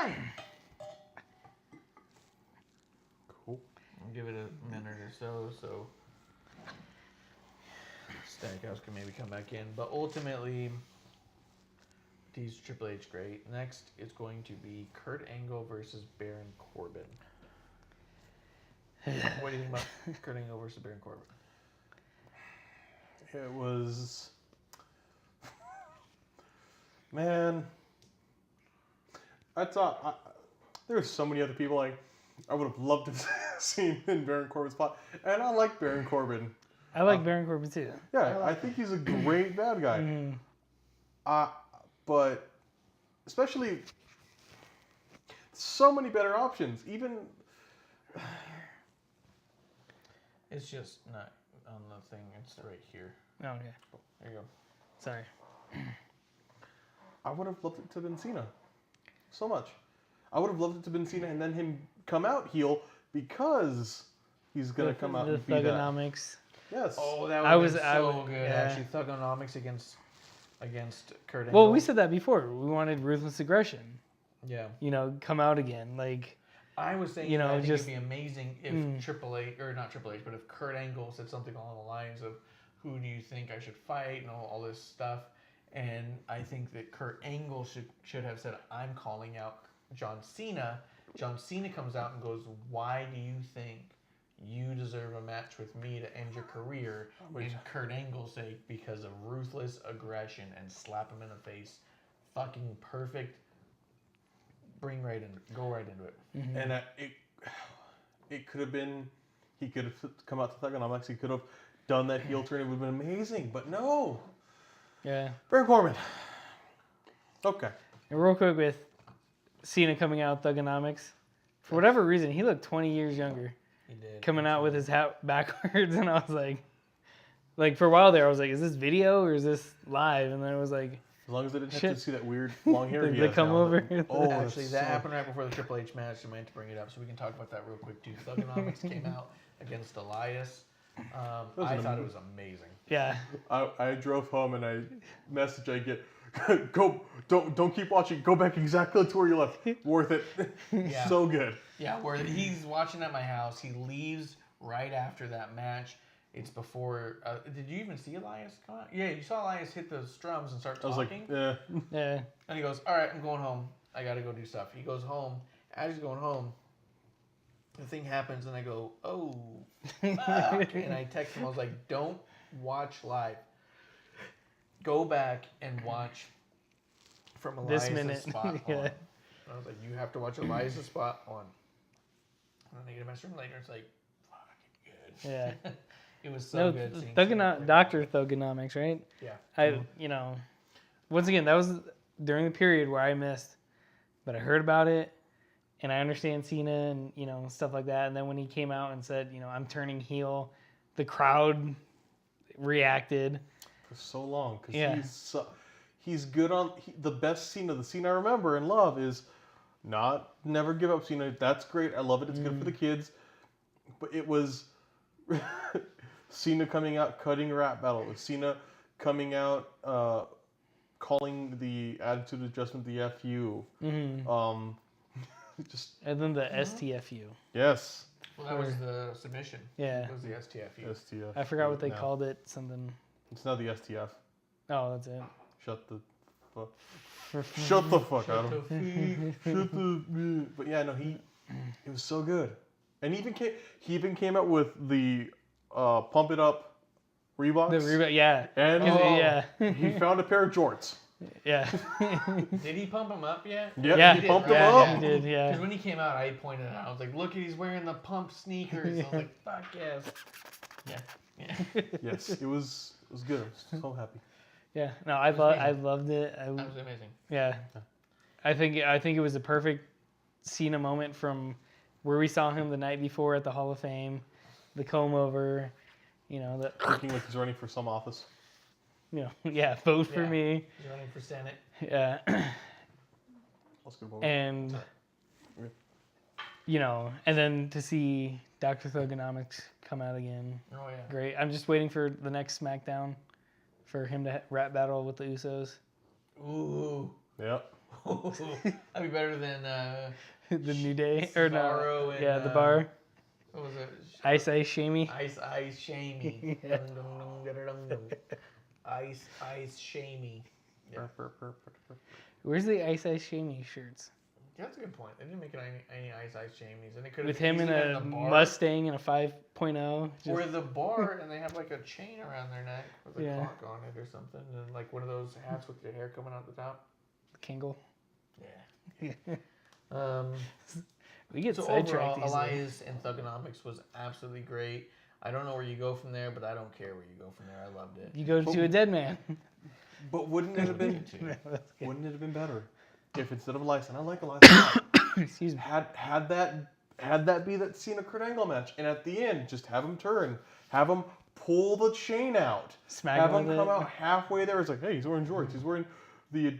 time. Cool. I'll give it a minute or so Stackhouse can maybe come back in. But ultimately, D's Triple H great. Next, it's going to be Kurt Angle versus Baron Corbin. What do you think about Kurt Angle versus Baron Corbin? It was... Man... I thought... there were so many other people I would have loved to have seen in Baron Corbin's spot. And I like Baron Corbin. I like Baron Corbin too. Yeah, I think he's a great bad guy. Mm-hmm. But especially so many better options. Even it's just not on the thing. It's right here. Oh, okay. There you go. Sorry. I would have loved it to have been Cena. So much. I would have loved it to have been Cena and then him come out heel because he's going to come out and be that. Thugonomics. Yes. Oh, that would be so good. Yeah. Actually, Thugonomics against Kurt Angle. Well, we said that before. We wanted ruthless aggression. Yeah. Come out again. I was saying, I think it'd be amazing if Triple H, or not Triple H, but if Kurt Angle said something along the lines of, who do you think I should fight, and all this stuff. And I think that Kurt Angle should have said, I'm calling out John Cena. John Cena comes out and goes, why do you think you deserve a match with me to end your career? And Kurt Angle say, because of ruthless aggression, and slap him in the face. Fucking perfect. Go right into it. Mm-hmm. And it could have been, he could have come out to Thugonomics, he could have done that heel turn, it would have been amazing, but no. Yeah. Baron Corbin. Okay. And real quick with Cena coming out Thugonomics, for whatever reason, he looked 20 years younger. He did. Coming out with his hat backwards, and I was like for a while there, I was like, is this video or is this live? And then it was like, as long as they didn't have to see that weird long hair he they has come now, over. Actually, that happened right before the Triple H match. I meant to bring it up, so we can talk about that real quick too. Thugonomics came out against Elias. I thought it was amazing. Yeah. I drove home and I get, don't keep watching. Go back exactly to where you left. Worth it. Yeah. So good. Yeah, where he's watching at my house. He leaves right after that match. It's before. Did you even see Elias come out? Yeah, you saw Elias hit the strums and start talking. I was like, Yeah. And he goes, "All right, I'm going home. I got to go do stuff." He goes home. As he's going home, the thing happens, and I go, "Oh, fuck." And I text him. I was like, "Don't watch live. Go back and watch from Elias' spot on." Yeah. I was like, "You have to watch Elias' spot on." And then I get a message from later. It's like, fucking good. Yeah. It was so good. Dr. Thugonomics, right? Yeah. Once again, that was during the period where I missed, but I heard about it, and I understand Cena and, stuff like that. And then when he came out and said, I'm turning heel, the crowd reacted. For so long, because he's good on, the best Cena, the Cena I remember and love is never give up Cena. That's great. I love it. It's good for the kids. But it was... Cena coming out, cutting a rap battle. It was Cena coming out, calling the attitude adjustment the FU. Mm-hmm. And then the STFU. Yes. Well, that was the submission. Yeah. It was the STFU. STF. I forgot what they called it. Something. It's not the STF. Oh, that's it. Shut the fuck. Shut the fuck out of him. But yeah, no, it was so good. And he even came out with the Pump It Up Reeboks. The Reebok, yeah. And he found a pair of jorts. Yeah. Did he pump him up yet? Yeah, he pumped him up. Yeah, he did, yeah. Because when he came out, I pointed it out. I was like, look, he's wearing the pump sneakers. I was like, fuck yes. Yeah. Yes, it was good. I was so happy. Yeah. No, I loved it. That was amazing. Yeah. I think it was a perfect Cena moment from where we saw him the night before at the Hall of Fame, the comb over, looking like he's running for some office. Vote for me. He's running for Senate. Yeah. That's a good moment. And and then to see Dr. Thugonomics come out again. Oh yeah. Great. I'm just waiting for the next SmackDown for him to rap battle with the Usos. Ooh. Yep. That'd be better than the New Day or no? And, yeah, the bar. What was it? Ice Shamey. Ice Shamey. Ice Shamey. Yeah. Where's the Ice Shamey shirts? That's a good point. They didn't make any Ice Shamies, and it could with him in a Mustang and a 5.0. Or the bar, and they have like a chain around their neck with a clock on it or something, and like one of those hats with your hair coming out the top. Kingle. Yeah. We get so sidetracked. Overall, Elias and Thugonomics was absolutely great. I don't know where you go from there, but I don't care where you go from there. I loved it. You go to a dead man. But wouldn't it have been? Wouldn't it have been better if instead of Elias, and I like Elias, excuse me, had that be that Cena Kurt Angle match, and at the end just have him turn, have him pull the chain out, have him come out halfway there. It's like, hey, he's wearing jorts, he's wearing the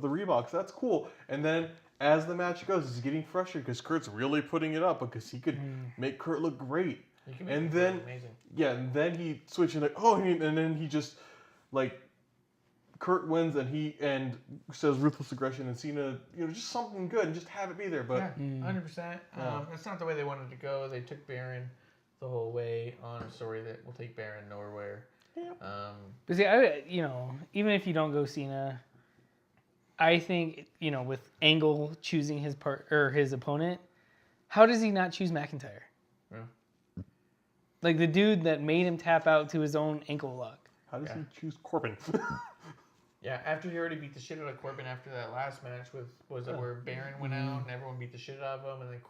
Reeboks. That's cool. And then as the match goes, he's getting frustrated because Kurt's really putting it up because he could make Kurt look great. And then and then he switches like, and then he just like. Kurt wins and says ruthless aggression, and Cena, just something good, and just have it be there. But 100%. That's not the way they wanted to go. They took Baron the whole way on a story that will take Baron nowhere. Yeah. But see, even if you don't go Cena, I think with Angle choosing his his opponent, how does he not choose McIntyre? Yeah. Like the dude that made him tap out to his own ankle lock. How does he choose Corbin? Yeah, after he already beat the shit out of Corbin after that last match where Baron went out and everyone beat the shit out of him, and then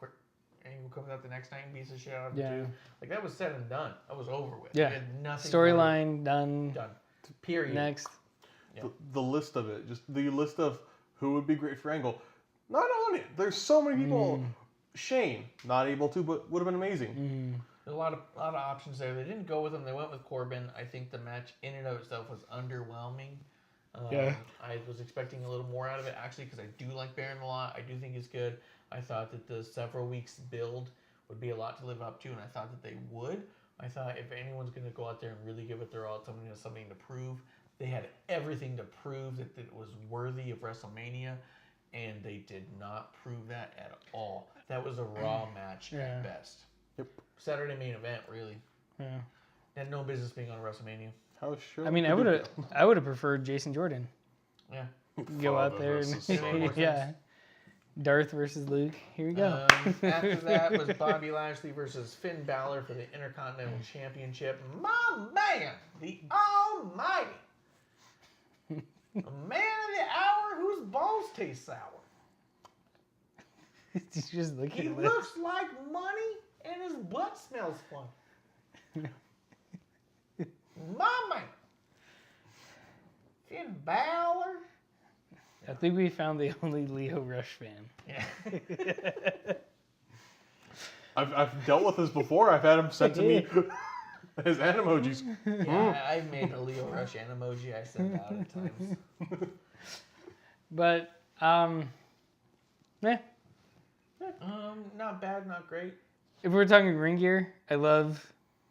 Angle comes out the next night and beats the shit out of him too. Like that was said and done. That was over with. Yeah. Storyline done. Period. Next. Yeah. The list of it, just the list of who would be great for Angle. Not on it. There's so many people. Shane, not able to, but would have been amazing. There's a lot of options there. They didn't go with him. They went with Corbin. I think the match in and of itself was underwhelming. I was expecting a little more out of it, actually, because I do like Baron a lot. I do think he's good. I thought that the several weeks build would be a lot to live up to, and I thought that they would. I thought if anyone's going to go out there and really give it their all, someone has something to prove. They had everything to prove that it was worthy of WrestleMania, and they did not prove that at all. That was a Raw match at best. Yep. Saturday main event, really. Yeah. Had no business being on WrestleMania. I mean, I would have preferred Jason Jordan. Yeah. Go out there and Darth versus Luke. Here we go. After that was Bobby Lashley versus Finn Balor for the Intercontinental Championship. My man, the Almighty, a man of the hour whose balls taste sour. Just he looks like money, and his butt smells funny. My man, Finn Balor. I think we found the only Leo Rush fan. Yeah. I've dealt with this before. I've had him sent to me his emojis. Yeah, I made a Leo Rush emoji. I sent out at times. But not bad, not great. If we're talking ring gear, I love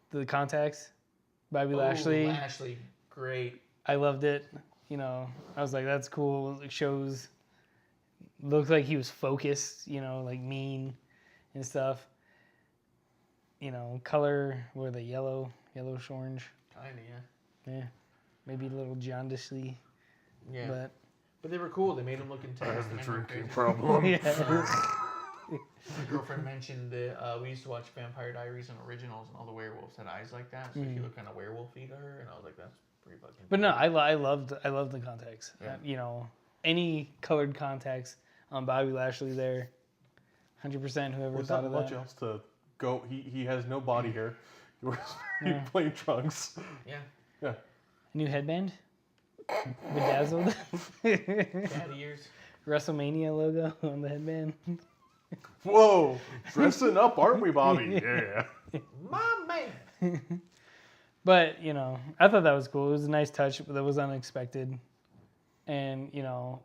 the contacts. Bobby Lashley. Lashley, great. I loved it. I was like, that's cool. It shows, looked like he was focused, like mean and stuff. Color, were the yellowish orange. Kinda, yeah. Yeah. Maybe a little jaundicely. Yeah. But they were cool. They made him look intense. I have a drinking problem. My girlfriend mentioned that we used to watch Vampire Diaries and Originals, and all the werewolves had eyes like that, so he looked kind of werewolfy to her, and I was like, that's pretty fucking cool. But no, I loved the contacts. Yeah. Any colored contacts on Bobby Lashley there, 100%. Whoever thought of that. Much else to go. He has no body hair. He wears plain trunks. Yeah. Yeah. New headband. Bedazzled. Cat ears. WrestleMania logo on the headband. Whoa, dressing up, aren't we, Bobby? Yeah. My man. But, I thought that was cool. It was a nice touch, but that was unexpected. And,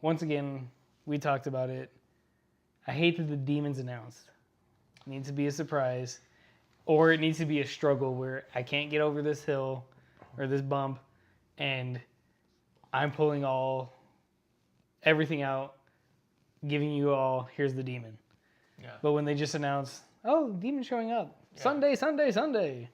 once again, we talked about it. I hate that the Demon's announced. It needs to be a surprise. Or it needs to be a struggle where I can't get over this hill or this bump, and I'm pulling everything out, giving you all, here's the demon. Yeah. But when they just announce, oh, demon showing up, Yeah. Sunday.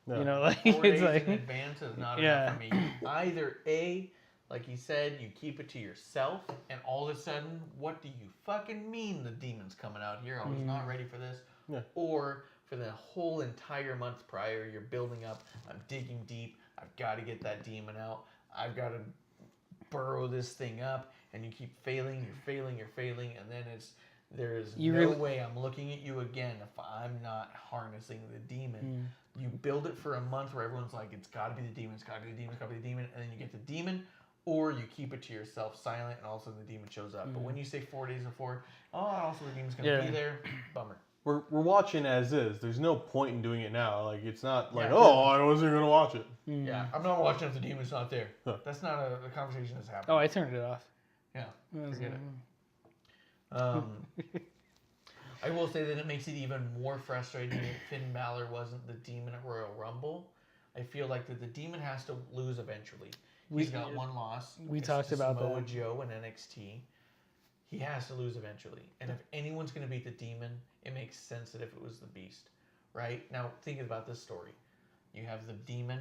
Yeah. You know, like 4 it's days like in advance is not enough for me. Either A, like you said, you keep it to yourself, and all of a sudden, what do you fucking mean the demon's coming out here? I was not ready for this. Yeah. Or for the whole entire month prior, you're building up. I'm digging deep. I've got to get that demon out. I've got to burrow this thing up, and you keep failing. You're failing, and then there's no way I'm looking at you again if I'm not harnessing the demon. You build it for a month where everyone's like, it's got to be the demon, it's got to be the demon, it's got to be the demon, and then you get the demon, or you keep it to yourself silent, and all of a sudden the demon shows up. But when you say 4 days before, also the demon's going to be there, bummer. We're watching as is. There's no point in doing it now. Like, it's not like, I wasn't going to watch it. Yeah, I'm not watching if the demon's not there. That's not a conversation that's happening. Oh, I turned it off. Yeah, forget it. I will say that it makes it even more frustrating if Finn Balor wasn't the demon at Royal Rumble. I feel like that the demon has to lose eventually. He's got one loss. We talked about Samoa that. Joe in NXT. He has to lose eventually. And if anyone's going to beat the demon, it makes sense that if it was the Beast, right? Now, think about this story. You have the demon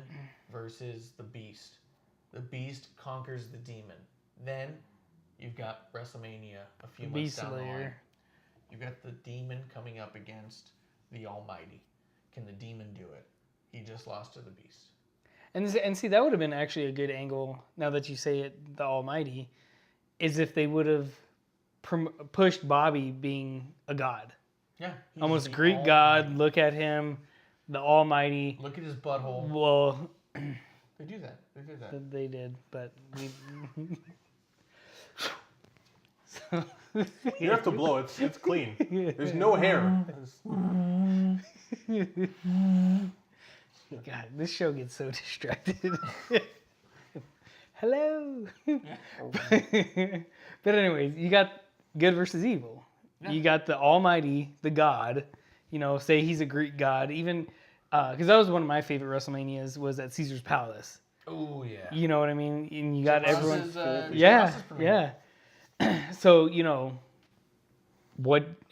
versus the Beast. The Beast conquers the demon. Then you've got WrestleMania a few months down the line. You've got the demon coming up against the Almighty. Can the demon do it? He just lost to the Beast. And see, that would have been actually a good angle, now that you say it, the Almighty, is if they would have pushed Bobby being a god. Yeah. Almost Greek Almighty god, look at him, the Almighty. Look at his butthole. Well... They do that. They did that. They did, but we... You have to blow it. It's clean. There's no hair. God, this show gets so distracted. Hello. But anyways, you got good versus evil. Yeah. You got the Almighty, the God. You know, say he's a Greek god. Even because that was one of my favorite WrestleManias, was at Caesar's Palace. Oh yeah. You know what I mean? And you got everyone. Yeah. So, you know,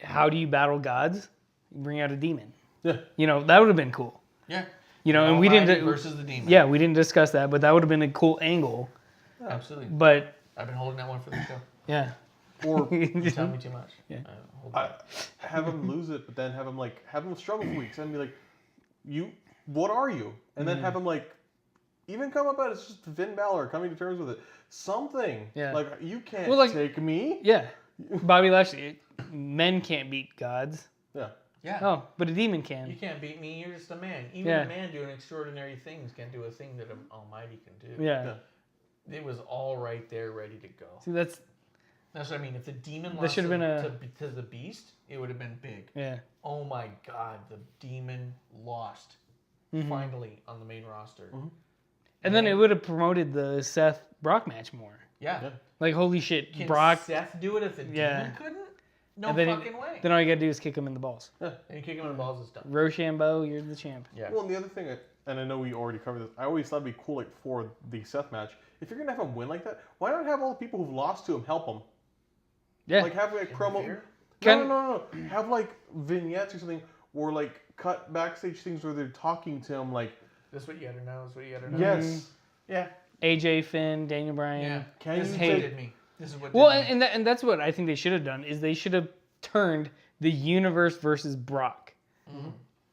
how do you battle gods? You bring out a demon. Yeah. You know, that would have been cool. Yeah. You know, and we didn't versus the demon. Yeah, we didn't discuss that, but that would have been a cool angle. Absolutely. But I've been holding that one for the show. Yeah. Or you tell me too much. Yeah. Have him lose it, but then have him struggle for weeks and be like, what are you? And then have him even come up at it's just Finn Balor coming to terms with it. Something. Yeah. Like, you can't take me. Yeah. Bobby Lashley, men can't beat gods. Yeah. Yeah. Oh, but a demon can. You can't beat me, you're just a man. Even a man doing extraordinary things can do a thing that an Almighty can do. Yeah. It was all right there, ready to go. See, that's what I mean. If the demon lost to the Beast, it would have been big. Yeah. Oh my God, the demon lost. Finally on the main roster. And then it would have promoted the Seth Brock match more. Yeah. Like, holy shit, Can Brock. Seth do it if the demon couldn't? No fucking way. Then all you gotta do is kick him in the balls. Yeah. And you kick him in the balls, it's done. Rochambeau, you're the champ. Yeah. Well, and the other thing, and I know we already covered this, I always thought it'd be cool, for the Seth match, if you're gonna have him win like that, why not have all the people who've lost to him help him? Yeah. Like, have promo. No. Have vignettes or something, or cut backstage things where they're talking to him, This is what you gotta know. This is what you gotta know. Yes. Yeah. AJ, Finn, Daniel Bryan. Yeah. Can this you hated me. This is what. Well, and that's what I think they should have done, is they should have turned the universe versus Brock,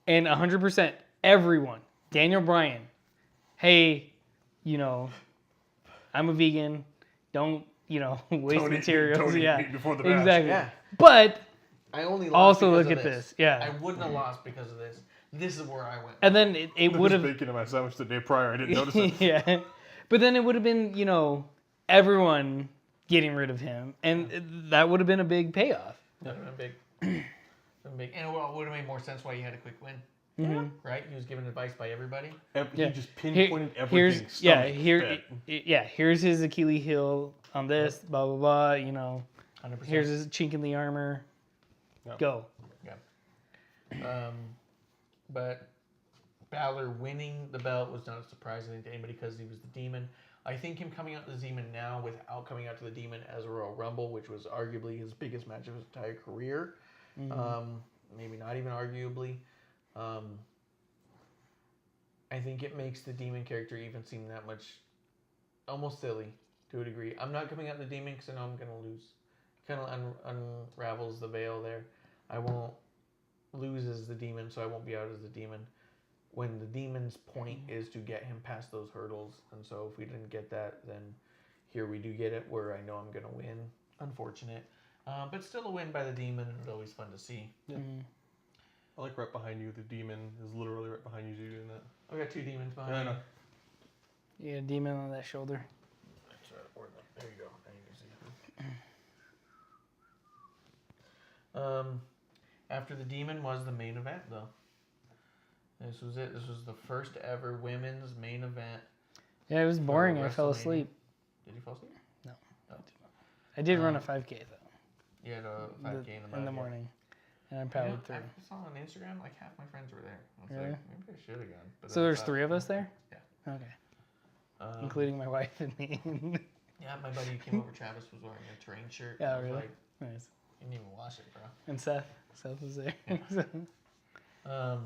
and 100% everyone. Daniel Bryan, hey, I'm a vegan. Don't waste materials. Don't eat meat before the match. Exactly. Yeah. But I only lost also because look of at this. this. Yeah. I wouldn't have lost because of this. This is where I went. And then it would have bacon in my sandwich the day prior. I didn't notice it. Yeah. But then it would have been, everyone getting rid of him, and that would have been a big payoff. That would have been big. And it would have made more sense why he had a quick win. Right? He was given advice by everybody. He just pinpointed everything. Here's his Achilles heel on this, blah, blah, blah, 100%. Here's his chink in the armor. Yep. Go. Yeah. But Balor winning the belt was not surprising to anybody because he was the demon. I think him coming out to the Demon now without coming out to the Demon as a Royal Rumble, which was arguably his biggest match of his entire career, maybe not even arguably, I think it makes the Demon character even seem that much almost silly to a degree. I'm not coming out to the Demon because I know I'm going to lose. Kind of unravels the veil there. I won't lose as the Demon, so I won't be out as the Demon. When the Demon's point is to get him past those hurdles, and so if we didn't get that, then here we do get it, where I know I'm going to win. Unfortunate. But still a win by the Demon, and it's always fun to see. Yeah. I like right behind you. The Demon is literally right behind you doing that. I got two Demons behind me. I know. You got a Demon on that shoulder. There you go. Now you can see. After the Demon was the main event, though. This was it. This was the first ever women's main event. Yeah, it was boring. I fell asleep. Did you fall asleep? No. I did run a 5K, though. You had a 5K in the morning. And I powered through. I saw on Instagram, like, half my friends were there. I was really? like, maybe I should have gone. But so there's 3 of us there? Yeah. Okay. Including my wife and me. Yeah, my buddy who came over, Travis, was wearing a terrain shirt. Yeah, really? Like, nice. You didn't even wash it, bro. And Seth was there. Yeah.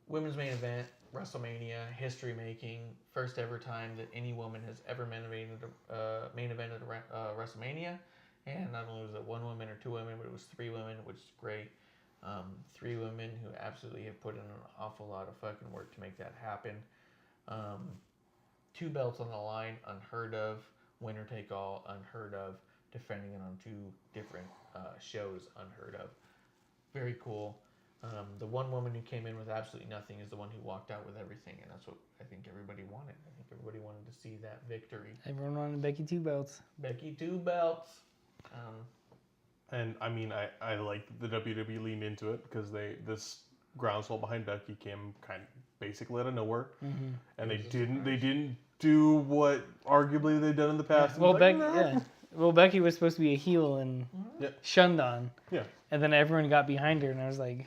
Women's main event, WrestleMania, history making, first ever time that any woman has ever main evented WrestleMania. And not only was it 1 woman or 2 women, but it was 3 women, which is great. 3 women who absolutely have put in an awful lot of fucking work to make that happen. 2 belts on the line, unheard of. Winner take all, unheard of. Defending it on 2 different shows, unheard of. Very cool. The one woman who came in with absolutely nothing is the one who walked out with everything, and that's what I think everybody wanted. I think everybody wanted to see that victory. Everyone wanted Becky 2 belts. Becky 2 belts. And I mean, I like the WWE leaned into it because this groundswell behind Becky came kind of basically out of nowhere, and they didn't do what arguably they've done in the past. Well, Becky was supposed to be a heel and shunned on. Yeah. And then everyone got behind her, and I was like,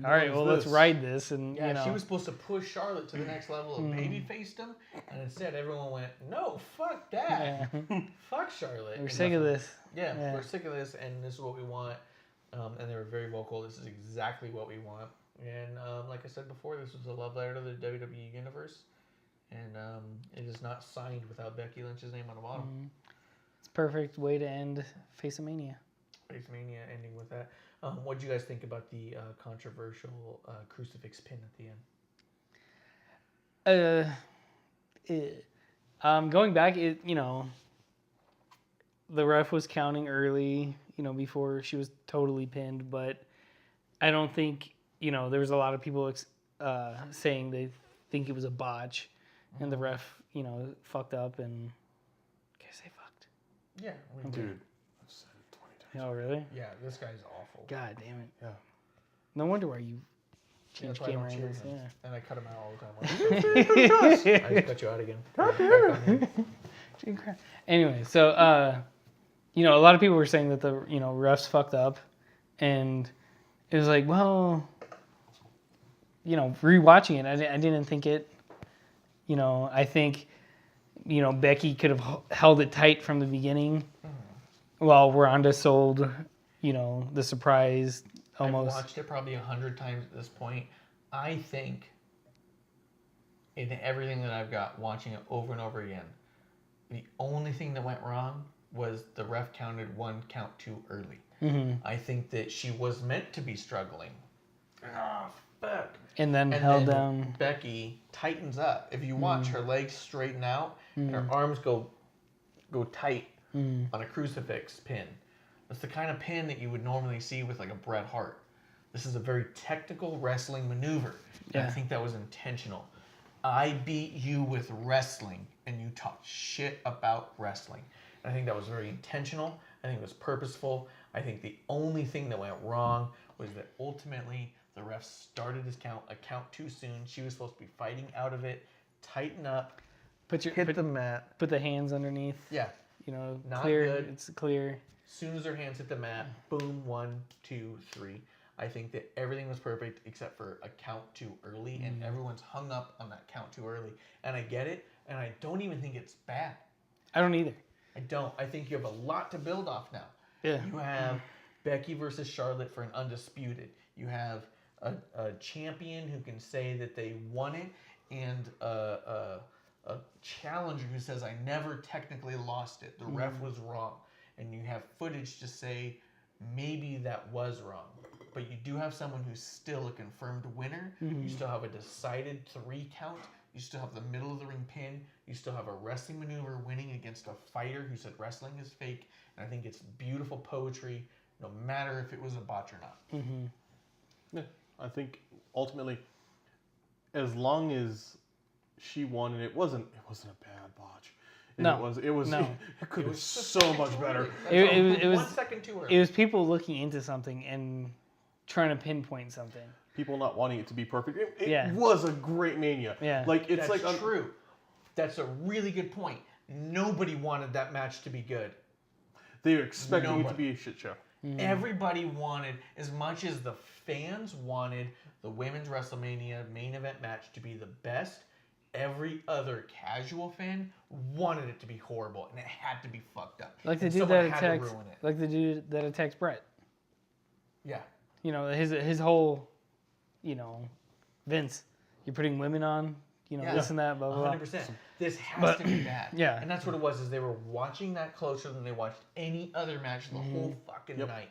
all right, well, let's ride this. And yeah, she was supposed to push Charlotte to the next level of babyfacedom, and instead everyone went, no, fuck that. Yeah. Fuck Charlotte. We're sick of this. Yeah, we're sick of this, and this is what we want. And they were very vocal. This is exactly what we want. And like I said before, this was a love letter to the WWE Universe. And it is not signed without Becky Lynch's name on the bottom. It's a perfect way to end Face-A-Mania. Face-A-Mania ending with that. What did you guys think about the controversial crucifix pin at the end? Going back, the ref was counting early, before she was totally pinned, but I don't think, there was a lot of people saying they think it was a botch, and the ref, fucked up, and can I say fucked? Yeah. Dude, I've said it 20 times. Oh, really? Yeah, this guy's awful. God damn it. Yeah. No wonder why you change camera angles. Yeah. And I cut him out all the time. I just cut you out again. Anyway, so, a lot of people were saying that the, refs fucked up, and it was like, well, rewatching it, I didn't think it, I think, Becky could have held it tight from the beginning, while Ronda sold, the surprise almost. I've watched it probably 100 times at this point. I think in everything that I've got, watching it over and over again, the only thing that went wrong was the ref counted 1 count too early. I think that she was meant to be struggling. Oh, fuck. And then held down. Becky tightens up. If you watch, her legs straighten out and her arms go tight on a crucifix pin. That's the kind of pin that you would normally see with like a Bret Hart. This is a very technical wrestling maneuver. And I think that was intentional. I beat you with wrestling and you talk shit about wrestling. And I think that was very intentional. I think it was purposeful. I think the only thing that went wrong was that ultimately the ref started his count a count too soon. She was supposed to be fighting out of it, tighten up, hit the mat. Put the hands underneath. Yeah. Not clear. Good. It's clear. As soon as her hands hit the mat, boom, 1, 2, 3. I think that everything was perfect except for a count too early, and everyone's hung up on that count too early. And I get it. and I don't even think it's bad. I don't either. I don't. I think you have a lot to build off now. Yeah. You have Becky versus Charlotte for an undisputed. You have a champion who can say that they won it, and a challenger who says, I never technically lost it. The ref was wrong. And you have footage to say maybe that was wrong. But you do have someone who's still a confirmed winner. You still have a decided 3 count. You still have the middle of the ring pin. You still have a wrestling maneuver winning against a fighter who said wrestling is fake. And I think it's beautiful poetry, no matter if it was a botch or not. Yeah, I think ultimately, as long as she won, and it wasn't a bad botch. It could be so much better. It was 1 second too early. It was people looking into something and trying to pinpoint something. People not wanting it to be perfect. It was a great Mania. Yeah. Like it's That's like true. That's a really good point. Nobody wanted that match to be good. They were expecting it to be a shit show. Everybody wanted, as much as the fans wanted the women's WrestleMania main event match to be the best, every other casual fan wanted it to be horrible, and it had to be fucked up. Like the And dude someone that had to attacks, ruin it. like the dude that attacks Brett. Yeah. You know, his whole, you know, Vince, you're putting women on, you know, this and that, blah, blah, blah. 100%. This has to be bad. Yeah. And that's what it was, is they were watching that closer than they watched any other match the whole fucking night.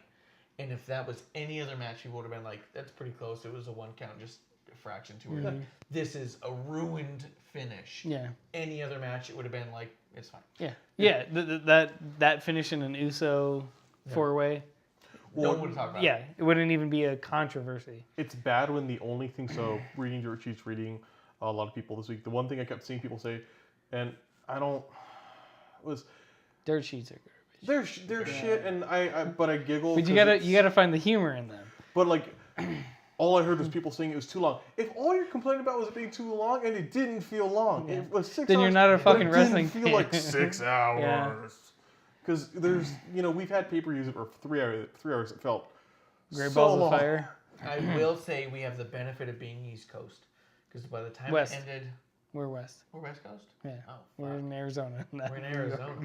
And if that was any other match, people would have been like, that's pretty close. It was a 1 count, just a fraction too early. This is a ruined finish. Yeah. Any other match, it would have been like, it's fine. Yeah. Yeah. That finish in an Uso 4-way. No one would talk about it. Yeah. It wouldn't even be a controversy. It's bad when the only thing. So reading dirt sheets, reading a lot of people this week. The one thing I kept seeing people say, and I don't, was dirt sheets are garbage. They're shit, and but I giggle. But you gotta find the humor in them. But like, all I heard was people saying it was too long. If all you're complaining about was it being too long, and it didn't feel long, it was 6 hours. Then you're not a fucking but it wrestling didn't feel like 6 hours. Yeah. Because there's, we've had pay-per-views that were 3 hours. 3 hours. It felt Great so Balls long. of Fire. I will say we have the benefit of being East Coast. Because by the time West. it ended... We're West. We're West Coast? Yeah. Oh, We're in Arizona. We're in Arizona.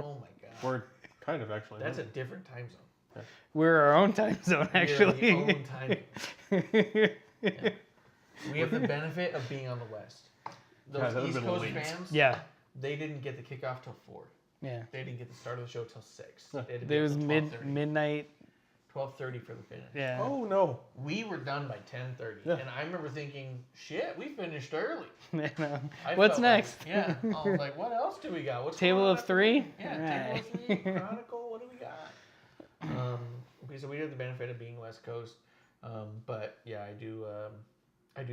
Oh my god. We're kind of actually. That's a different time zone. We're our own time zone, actually. We're the own time. Yeah. We have the benefit of being on the West. Those East Coast fans, they didn't get the kickoff till 4. Yeah. They didn't get the start of the show till 6. It was midnight. 12:30 for the finish. Yeah. Oh no. We were done by 10:30, and I remember thinking, "Shit, we finished early." What's next? I was like, "What else do we got? What's Table of 3? Yeah, Table of 3, Chronicle. What do we got?" Okay, so we have the benefit of being West Coast, but yeah, I do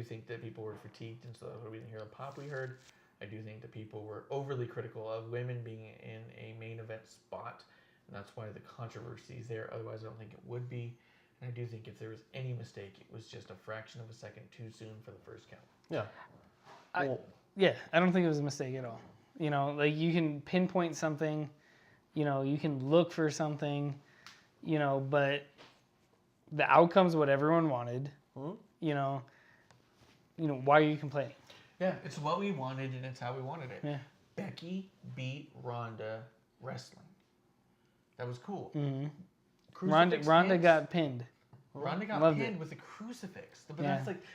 think that people were fatigued, and so we didn't hear the pop we heard. I do think that people were overly critical of women being in a main event spot. And that's why the controversy is there. Otherwise, I don't think it would be. And I do think if there was any mistake, it was just a fraction of a second too soon for the first count. Yeah. I don't think it was a mistake at all. Like you can pinpoint something, you can look for something, but the outcome's what everyone wanted. Why are you complaining? Yeah, it's what we wanted, and it's how we wanted it. Yeah. Becky beat Ronda wrestling. That was cool. Mm-hmm. Ronda got pinned. Ronda got pinned with a crucifix. But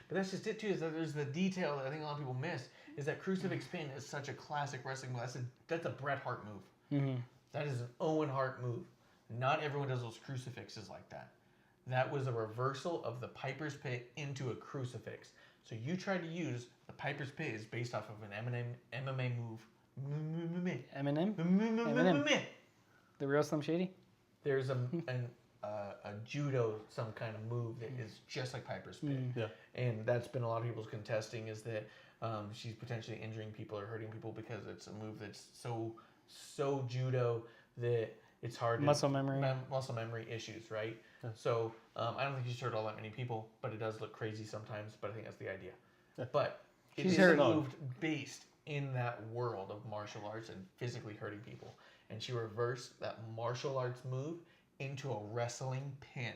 that's just it too. Is that there's the detail that I think a lot of people miss is that crucifix pin is such a classic wrestling move. That's a Bret Hart move. Mm-hmm. That is an Owen Hart move. Not everyone does those crucifixes like that. That was a reversal of the Piper's Pit into a crucifix. So you tried to use the Piper's Pit is based off of an MMA move. Eminem? The real Slim Shady? There's a judo, some kind of move that is just like Piper's Pit. Yeah. And that's been a lot of people's contesting is that she's potentially injuring people or hurting people because it's a move that's so judo that it's hard to... Muscle memory issues, right? Yeah. So I don't think she's hurt all that many people, but it does look crazy sometimes, but I think that's the idea. Yeah. But it is a move based in that world of martial arts and physically hurting people. And she reversed that martial arts move into a wrestling pin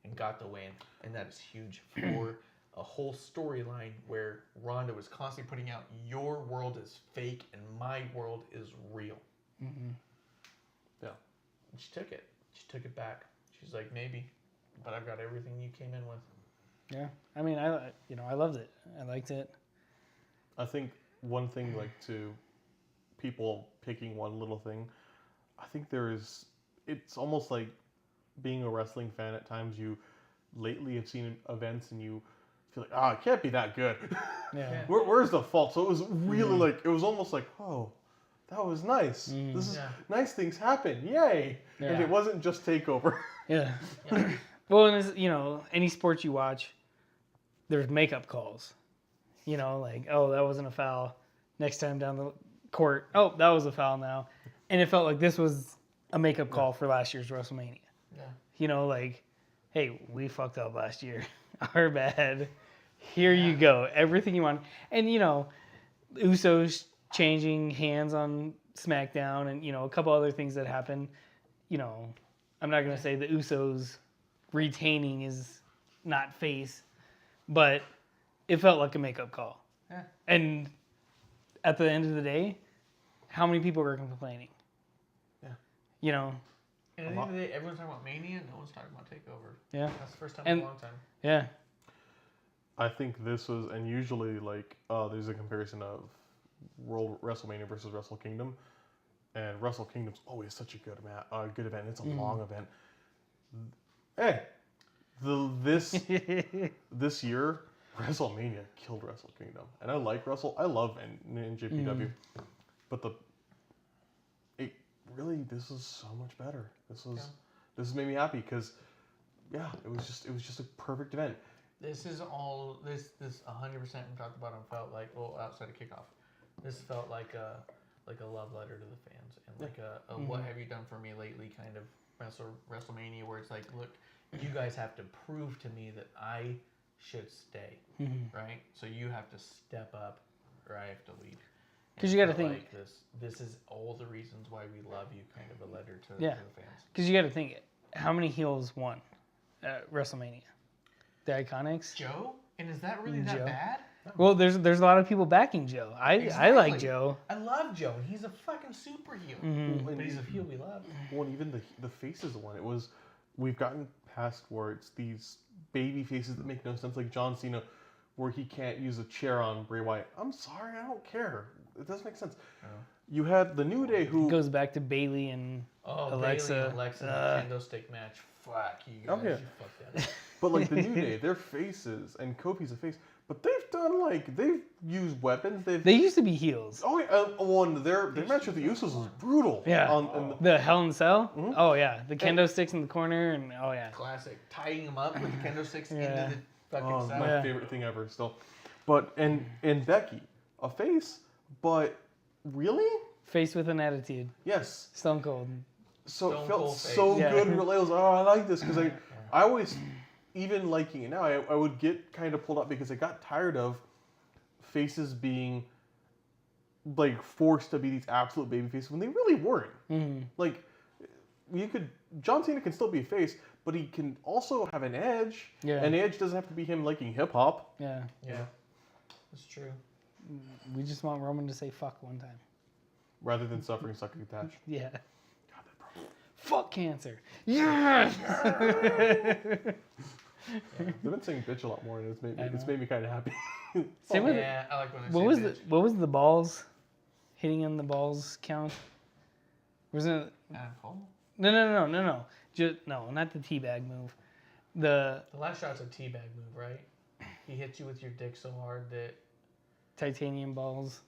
and got the win. And that is huge for a whole storyline where Ronda was constantly putting out, your world is fake and my world is real. Mm-hmm. Yeah. And she took it. She took it back. She's like, maybe, but I've got everything you came in with. Yeah. I mean, I loved it. I liked it. I think one thing, like, to people picking one little thing, I think it's almost like being a wrestling fan at times. You lately have seen events and you feel like, it can't be that good. Yeah. Where's the fault? So it was really like, it was almost like, oh, that was nice. This is nice things happen. Yay. Yeah. And it wasn't just TakeOver. Yeah. Well, and it's, any sport you watch, there's makeup calls. Like, oh, that wasn't a foul. Next time down the court, oh, that was a foul now. And it felt like this was a makeup call for last year's WrestleMania. Yeah. Like, hey, we fucked up last year. Our bad. Here you go. Everything you want. And, Usos changing hands on SmackDown and, a couple other things that happened. I'm not going to say the Usos retaining is not face, but it felt like a makeup call. Yeah. And at the end of the day, how many people were complaining? Yeah. And at the end of the day, everyone's talking about Mania, no one's talking about TakeOver. Yeah. That's the first time in a long time. Yeah. I think this was, and usually, like, there's a comparison of WrestleMania versus Wrestle Kingdom, and Wrestle Kingdom's always such a good event. It's a long event. Hey, this year, WrestleMania killed Wrestle Kingdom, and I love NJPW, but this is so much better. This made me happy because, it was just a perfect event. This 100% we talked about felt like, outside of kickoff, this felt like a love letter to the fans and like a what have you done for me lately kind of WrestleMania, where it's like, look, you guys have to prove to me that I should stay, right? So you have to step up or I have to leave. Because you got to think, like this is all the reasons why we love you, kind of a letter to the fans. Because you got to think, how many heels won at WrestleMania? The Iconics? Joe? And is that really that bad? Well, there's a lot of people backing Joe. I like Joe. I love Joe. He's a fucking super heel. But he's a heel we love. Well, and even the faces one. We've gotten past where it's these baby faces that make no sense, like John Cena, where he can't use a chair on Bray Wyatt. I'm sorry, I don't care. It doesn't make sense. Oh. You had the New Day who... It goes back to Bayley and Alexa. Bayley and Alexa in the kendo stick match. Fuck you guys. Okay. You fucked that up. But like the New Day, their faces, and Kofi's a face, but they've used weapons. They used to be heels. Oh yeah, their match with the Usos was brutal. Yeah. The Hell in a Cell? Mm-hmm. Oh yeah. The kendo sticks in the corner and classic. Tying them up with the kendo sticks into the fucking cell. My favorite thing ever still. But and Becky, a face, but really? Face with an attitude. Yes. Stone Cold. So it felt so good. I was like, I like this because I always, even liking it now, I would get kind of pulled up because I got tired of faces being like forced to be these absolute baby faces when they really weren't. Mm-hmm. Like John Cena can still be a face, but he can also have an edge. Yeah. And edge doesn't have to be him liking hip hop. Yeah. Yeah. That's true. We just want Roman to say fuck one time. Rather than suffering succotash. Yeah. God, that problem. Fuck cancer. Yes! They've been saying bitch a lot more, and it's made me kind of happy. I like when they say bitch. What was the balls hitting on the balls count? Wasn't it? Adam Cole? No. No, not the teabag move. The last shot's a teabag move, right? He hits you with your dick so hard that titanium balls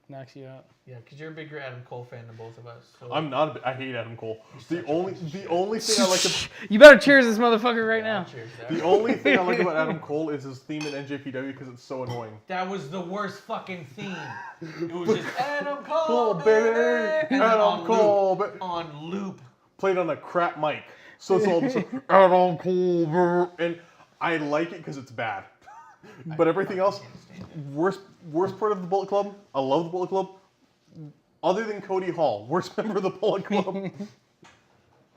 knocks you out. Yeah, because you're a bigger Adam Cole fan than both of us. So. I'm not. I hate Adam Cole. The only thing I like. You better cheers this motherfucker right now. Cheers. The only thing I like about Adam Cole is his theme in NJPW because it's so annoying. That was the worst fucking theme. It was just Adam Cole, cool, baby. And Adam Cole, on loop. Played on a crap mic, so it's all just Adam Cole, and I like it because it's bad. But everything else, worst part of the Bullet Club. I love the Bullet Club. Other than Cody Hall, worst member of the Bullet Club.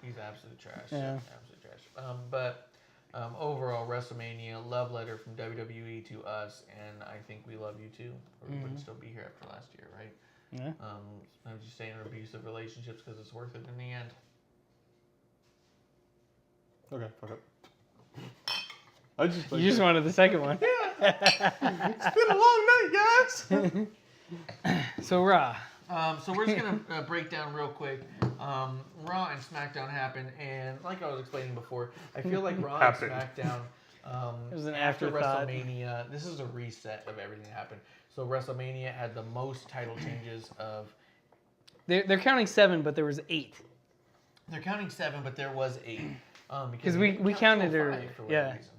He's absolute trash. Yeah. Absolute trash. But overall, WrestleMania, love letter from WWE to us, and I think we love you too. Or we wouldn't still be here after last year, right? Yeah. I would just stay in abusive relationships because it's worth it in the end. Okay, fuck it. I just You just wanted the second one. Yeah. It's been a long night, guys. So Raw. So we're just gonna break down real quick. Raw and SmackDown happened, and like I was explaining before, I feel like Raw and SmackDown. It was an after afterthought. WrestleMania, this is a reset of everything that happened. So WrestleMania had the most title changes of. They're counting 7, but there was 8. They're counting 7, but there was 8. Because we counted her, for whatever reason.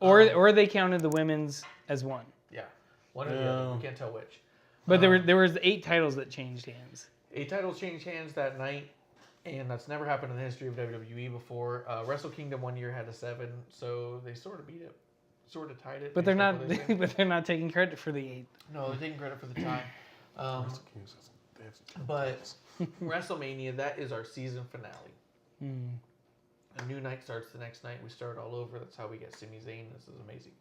Or they counted the women's as 1. Yeah, one or the other. We can't tell which. But there was 8 titles that changed hands. 8 titles changed hands that night, and that's never happened in the history of WWE before. Wrestle Kingdom one year had a 7, so they sort of beat it, sort of tied it. But they're not. But they're not taking credit for the 8. No, they're taking credit for the tie. But WrestleMania, that is our season finale. A new night starts the next night. We start all over. That's how we get Sami Zayn. This is amazing.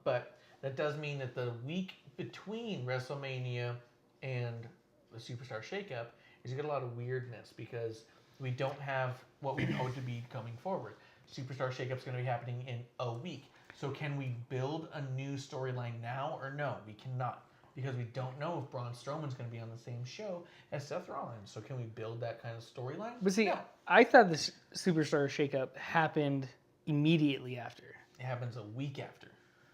But that does mean that the week between WrestleMania and the Superstar Shakeup is you get a lot of weirdness because we don't have what we know to be coming forward. Superstar Shakeup is going to be happening in a week. So can we build a new storyline now or no? We cannot. Because we don't know if Braun Strowman's going to be on the same show as Seth Rollins. So can we build that kind of storyline? But see, no. I thought the Superstar Shakeup happened immediately after. It happens a week after.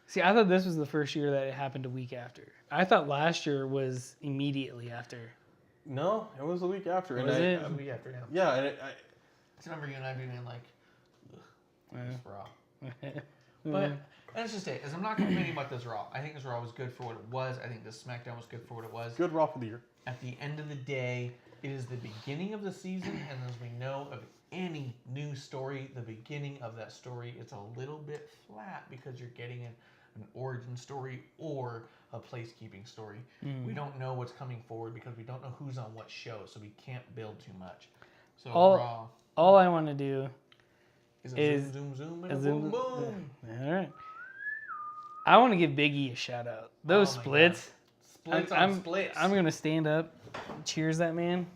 See, I thought this was the first year that it happened a week after. I thought last year was immediately after. No, it was the week after. Was it? It was a week after, yeah. Yeah, and I remember you and I being like, it's Raw. Yeah. But that's just it. As I'm not complaining about this Raw. I think this Raw was good for what it was. I think this SmackDown was good for what it was. Good Raw for the year. At the end of the day, it is the beginning of the season, and as we know of any new story, the beginning of that story is a little bit flat because you're getting an origin story or a placekeeping story. We don't know what's coming forward because we don't know who's on what show, so we can't build too much. So Raw. All I want to do is zoom, zoom, and boom, boom. All right. I want to give Big E a shout out. Those splits. Splits. I'm going to stand up, cheers that man,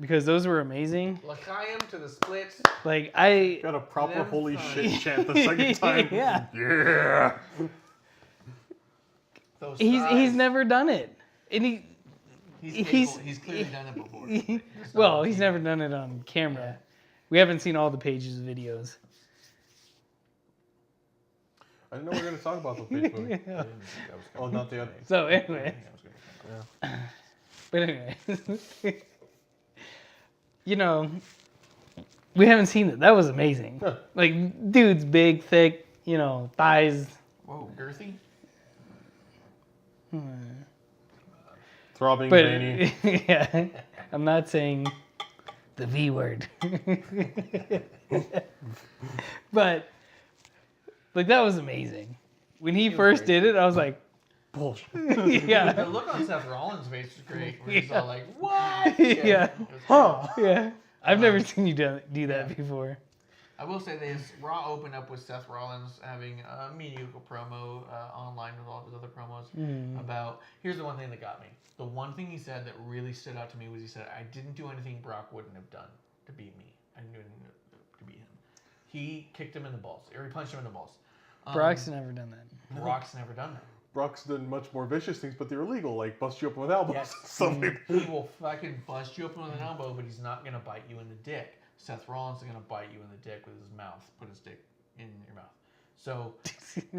because those were amazing. L'chaim to the splits. Like, I got a proper holy shit chant the second time. Yeah. Yeah. He's never done it. And he's clearly done it before. Well, he's never done it on camera. Yeah. We haven't seen all the pages of videos. I didn't know we were going to talk about the page movie. Yeah. Oh, not the other. So anyway. Yeah. But anyway. We haven't seen it. That was amazing. Huh. Like, dude's big, thick, thighs. Whoa, girthy? Throbbing, veiny. Yeah. I'm not saying the V word. But, like, that was amazing. When he first did it, I was like, bullshit. Yeah. The look on Seth Rollins' face was great. Where he's all like, what? Yeah. Huh. Yeah. I've never seen you do that before. I will say this, Raw opened up with Seth Rollins having a mediocre promo online with all of his other promos about, here's the one thing that got me. The one thing he said that really stood out to me was he said, I didn't do anything Brock wouldn't have done to beat me. I didn't do anything to beat him. He kicked him in the balls, or he punched him in the balls. Brock's never done that. Brock's never done that. Brock's done much more vicious things, but they're illegal, like bust you open with elbows. Yes. He will fucking bust you open with an elbow, but he's not going to bite you in the dick. Seth Rollins is going to bite you in the dick with his mouth, put his dick in your mouth. So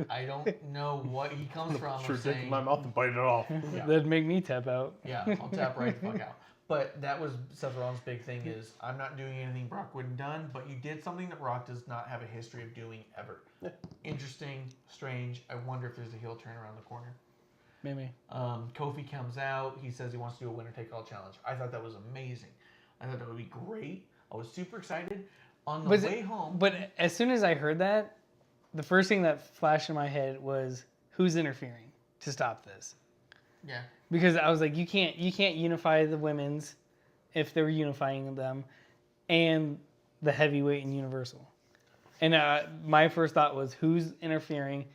I don't know what he comes from. Sure, dick in my mouth and bite it off. Yeah. That'd make me tap out. Yeah, I'll tap right the fuck out. But that was Seth Rollins' big thing is, I'm not doing anything Brock wouldn't done, but you did something that Brock does not have a history of doing ever. Yeah. Interesting, strange. I wonder if there's a heel turn around the corner. Maybe. Kofi comes out. He says he wants to do a winner-take-all challenge. I thought that was amazing. I thought that would be great. I was super excited. On the way home... But as soon as I heard that, the first thing that flashed in my head was, who's interfering to stop this? Yeah. Because I was like, you can't unify the women's if they were unifying them, and the heavyweight and universal. And my first thought was, who's interfering?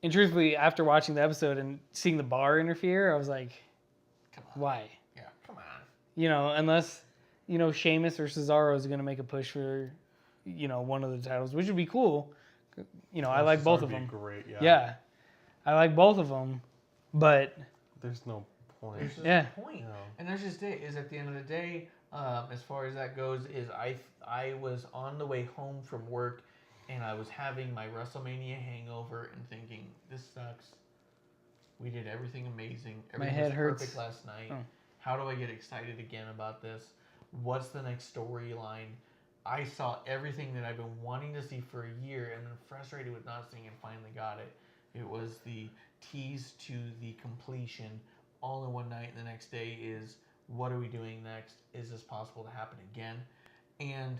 And truthfully, after watching the episode and seeing the bar interfere, I was like, why? Yeah, come on. You know, unless, you know, Sheamus or Cesaro is going to make a push for, you know, one of the titles, which would be cool. You know, I like both of them. Great, yeah. I like both of them, but there's no point. There's just no point. No. And there's just it. Is at the end of the day, as far as that goes, is I was on the way home from work, and I was having my WrestleMania hangover and thinking, this sucks. We did everything amazing. Everything my head was hurts. Perfect last night. Oh. How do I get excited again about this? What's the next storyline? I saw everything that I've been wanting to see for a year, and then frustrated with not seeing it, finally got it. It was the tease to the completion all in one night, and the next day is, what are we doing next? Is this possible to happen again? And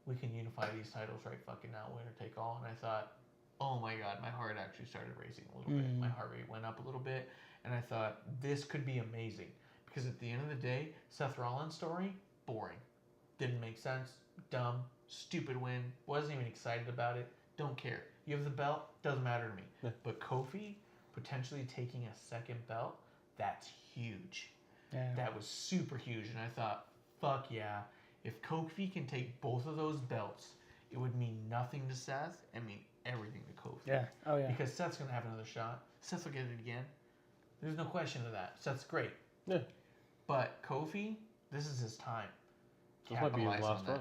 we can unify these titles right fucking now, winner take all. And I thought, oh my God, my heart actually started racing a little bit. My heart rate went up a little bit. And I thought, this could be amazing. Because at the end of the day, Seth Rollins' story, boring. Didn't make sense. Dumb. Stupid win. Wasn't even excited about it. Don't care. You have the belt. Doesn't matter to me. Yeah. But Kofi potentially taking a second belt, that's huge. Yeah. That was super huge. And I thought, fuck yeah. If Kofi can take both of those belts, it would mean nothing to Seth and mean everything to Kofi. Yeah. Oh, yeah. Because Seth's going to have another shot. Seth will get it again. There's no question of that. Seth's great. Yeah. But Kofi, this is his time. This might be his last run.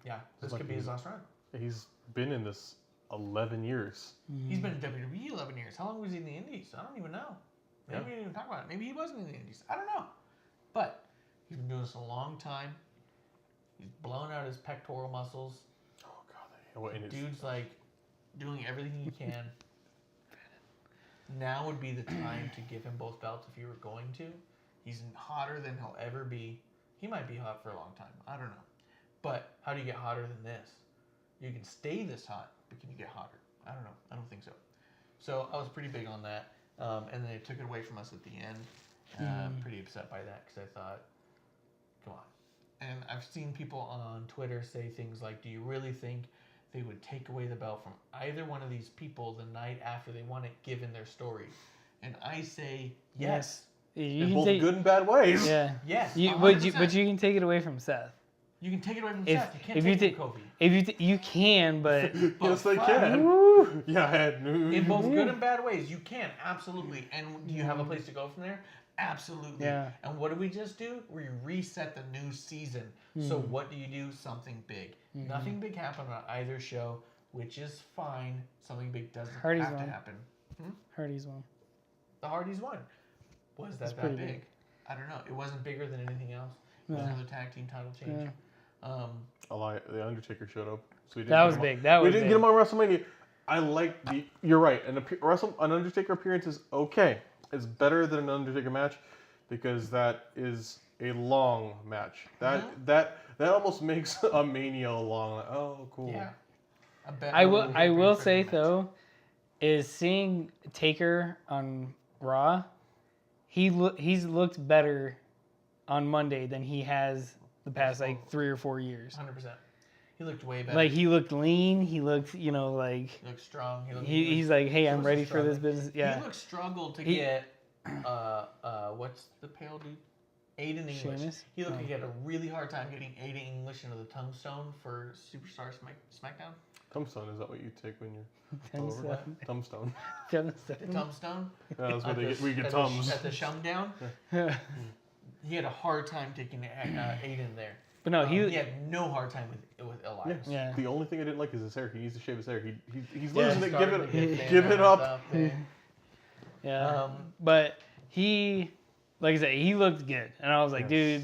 Yeah, this could be his last run. He's been in this 11 years. He's been in WWE 11 years. How long was he in the Indies? I don't even know. Maybe we didn't even talk about it. Maybe he wasn't in the Indies. I don't know. But he's been doing this a long time. He's blown out his pectoral muscles. Oh, God. Dude's like doing everything he can. Now would be the time to give him both belts if you were going to. He's hotter than he'll ever be. He might be hot for a long time. I don't know. But how do you get hotter than this? You can stay this hot, but can you get hotter? I don't know. I don't think so. So I was pretty big on that. And then they took it away from us at the end. Pretty upset by that because I thought, come on. And I've seen people on Twitter say things like, do you really think they would take away the belt from either one of these people the night after they won it, given their story? And I say, yes. You in both good and bad ways. Yeah. Yes. But you can take it away from Seth. You can take it away from Seth. You can't if take you it from Kofi. You can, but yes, they can. Yeah. In both good and bad ways, you can absolutely. And do you have a place to go from there? Absolutely. Yeah. And what do we just do? We reset the new season. So what do you do? Something big. Nothing big happened on either show, which is fine. Something big doesn't have to happen. Hardy's won. The Hardys won. Was that big? I don't know. It wasn't bigger than anything else. It was another tag team title change. Yeah. The Undertaker showed up. So that was big. We didn't get him on WrestleMania. I like the. You're right. An Undertaker appearance is okay. It's better than an Undertaker match because that is a long match. That almost makes a Mania long. Like, oh, cool. Yeah. I will say though, is seeing Taker on Raw, he's looked better on Monday than he has the past 3 or 4 years. 100%. He looked way better. Like he looked lean. He looked, like he looked strong. He's like, hey, I'm ready for this business. Yeah. He looked struggled to get what's the pale dude? Aiden English. Sheamus? He looked like he had a really hard time getting Aiden English into the tombstone for Superstar SmackDown. Tombstone, is that what you take when you're over? Tombstone. The tombstone? Yeah, that's where we get Tums. At the Shumdown? He had a hard time taking Aiden there. But no, he had no hard time with Elias. Yeah. The only thing I didn't like is his hair. He needs to shave his hair. He's losing it. Give it up. Yeah. But he, like I said, he looked good, and I was like, dude,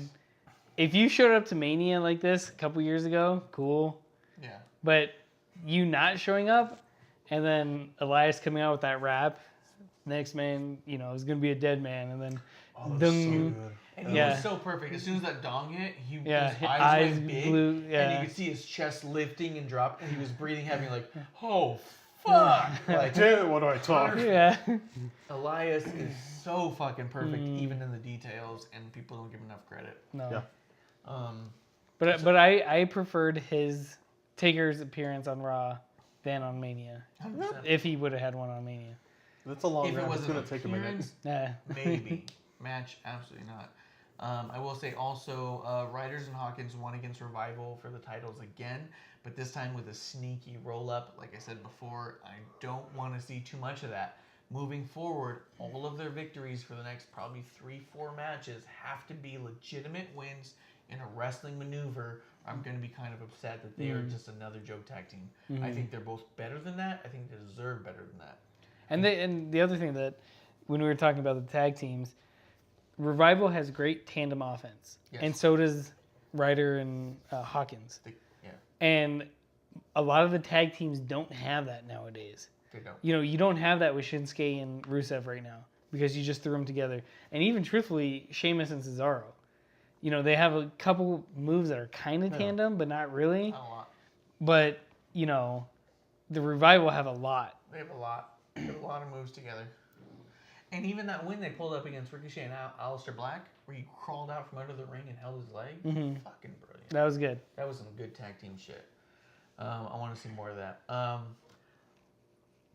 if you showed up to Mania like this a couple years ago, cool. Yeah. But you not showing up, and then Elias coming out with that rap, next man, is gonna be a dead man, and then and he was so perfect. As soon as that dong hit, his eyes went big, blew, and you could see his chest lifting and dropping, and he was breathing heavy, like, oh fuck! Like, damn it, what do I talk? Yeah. Elias is so fucking perfect, even in the details, and people don't give him enough credit. No. Yeah. But I preferred his Taker's appearance on Raw than on Mania. 100%. If he would have had one on Mania. That's a long If it round. was It's an going to take a minute. Yeah. maybe. Match, absolutely not. I will say also, Riders and Hawkins won against Revival for the titles again, but this time with a sneaky roll-up. Like I said before, I don't want to see too much of that. Moving forward, all of their victories for the next probably 3-4 matches have to be legitimate wins in a wrestling maneuver. I'm going to be kind of upset that they are just another joke tag team. I think they're both better than that. I think they deserve better than that. And the other thing that, when we were talking about the tag teams, Revival has great tandem offense, and so does Ryder and Hawkins. And a lot of the tag teams don't have that nowadays. They don't. You don't have that with Shinsuke and Rusev right now because you just threw them together. And even truthfully, Sheamus and Cesaro. They have a couple moves that are kind of tandem, but not really. Not a lot. But, the Revival have a lot. They have a lot. They have a lot of moves together. And even that win they pulled up against Ricochet and Aleister Black, where he crawled out from under the ring and held his leg, fucking brilliant. That was good. That was some good tag team shit. I want to see more of that.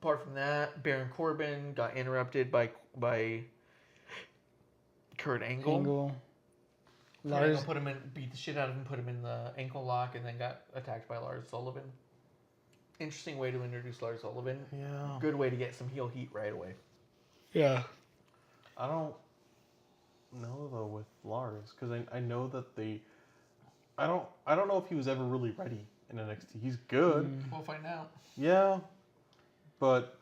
Apart from that, Baron Corbin got interrupted by Kurt Angle. Lars beat the shit out of him, put him in the ankle lock, and then got attacked by Lars Sullivan. Interesting way to introduce Lars Sullivan. Yeah. Good way to get some heel heat right away. Yeah. I don't know though with Lars because I know that I don't know if he was ever really ready in NXT. He's good. We'll find out. Yeah, but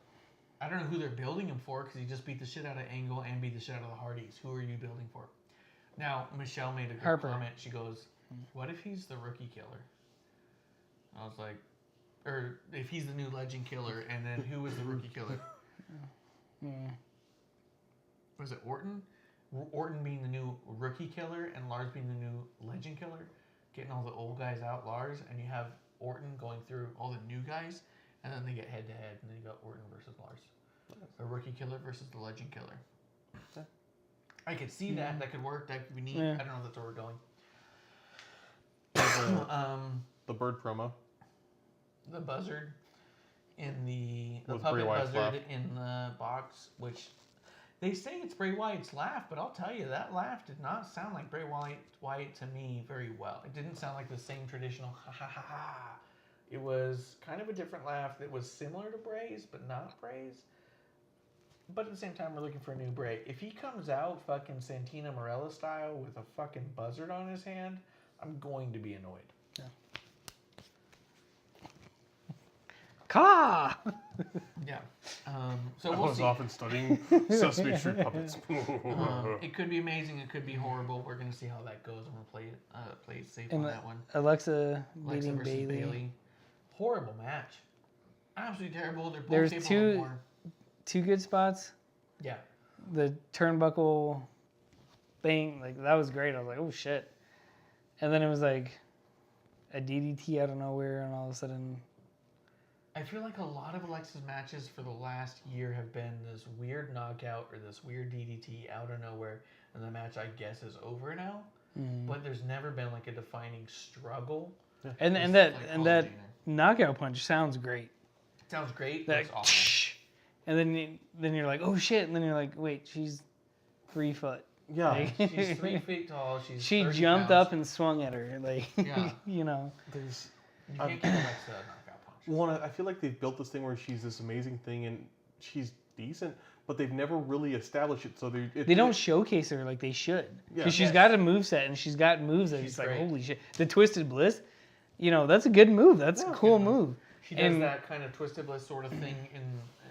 I don't know who they're building him for because he just beat the shit out of Angle and beat the shit out of the Hardys. Who are you building for? Now Michelle made a good comment. She goes, "What if he's the rookie killer?" I was like, or if he's the new legend killer, and then who was the rookie killer? Was it Orton? Orton being the new rookie killer and Lars being the new legend killer, getting all the old guys out, Lars, and you have Orton going through all the new guys, and then they get head to head, and then you got Orton versus Lars, the rookie killer versus the legend killer. Yeah. I could see that. That could work. That could be neat. Yeah. I don't know if that's where we're going. the bird promo. The buzzard in the With puppet Bray Wyatt's buzzard laugh. in the box, which they say it's Bray Wyatt's laugh, but I'll tell you that laugh did not sound like Bray Wyatt to me very well. It didn't sound like the same traditional ha ha ha ha. It was kind of a different laugh that was similar to Bray's, but not Bray's. But at the same time, we're looking for a new Bray. If he comes out fucking Santina Marella style with a fucking buzzard on his hand, I'm going to be annoyed. Yeah. Ka! Yeah. So I we'll was see. often studying Sesame Street puppets. It could be amazing. It could be horrible. We're gonna see how that goes. I'm gonna play it safe And on that one. Alexa Alexa beating versus Bailey. Horrible match. Absolutely terrible. They're both There's able to more. two good spots. Yeah. The turnbuckle thing, that was great. I was like, oh shit. And then it was like a DDT out of nowhere, and all of a sudden. I feel like a lot of Alexa's matches for the last year have been this weird knockout or this weird DDT out of nowhere, and the match, I guess, is over now. But there's never been like a defining struggle. Yeah. And that knockout punch sounds great. It sounds great. That's awful. And then you're like, oh shit, and then you're like, wait, she's 3 foot. Yeah. She's 3 feet tall. She jumped up and swung at her, yeah. There's You can't give Alexa a knockout punch. I feel like they've built this thing where she's this amazing thing and she's decent, but they've never really established it. So they don't showcase her like they should. Yeah. Because she's got a moveset and she's got moves that she's like, great. holy shit. The Twisted Bliss, that's a good move. That's a cool move. She does that kind of Twisted Bliss sort of thing in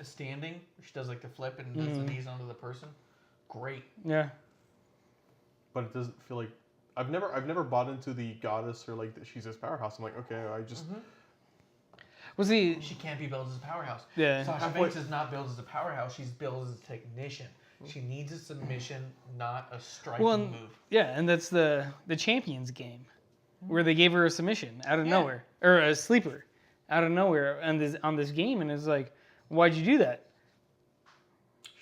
standing. She does like the flip and does the knees onto the person. Great. Yeah. But it doesn't feel like I've never bought into the goddess or like that she's this powerhouse. I'm like, okay, I just Well, see, she can't be billed as a powerhouse. Yeah. Sasha Banks is not billed as a powerhouse. She's billed as a technician. She needs a submission, not a striking move. Yeah, and that's the Champions game, where they gave her a submission out of nowhere, or a sleeper out of nowhere on this game, and it's like, why'd you do that?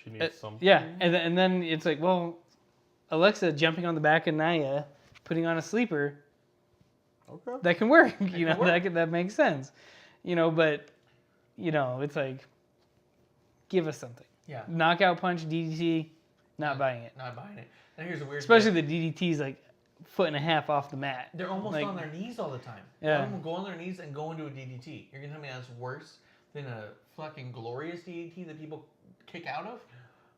She needs some. Yeah, and then it's like, well, Alexa jumping on the back of Nia, putting on a sleeper. that can work. That makes sense. But it's like, give us something. Yeah. Knockout punch, DDT, not buying it. Not buying it. And here's a weird. Especially the DDT's like 1.5 feet off the mat. They're almost on their knees all the time. Yeah. Let them go on their knees and go into a DDT. You're gonna tell me that's worse than a fucking glorious DDT that people kick out of?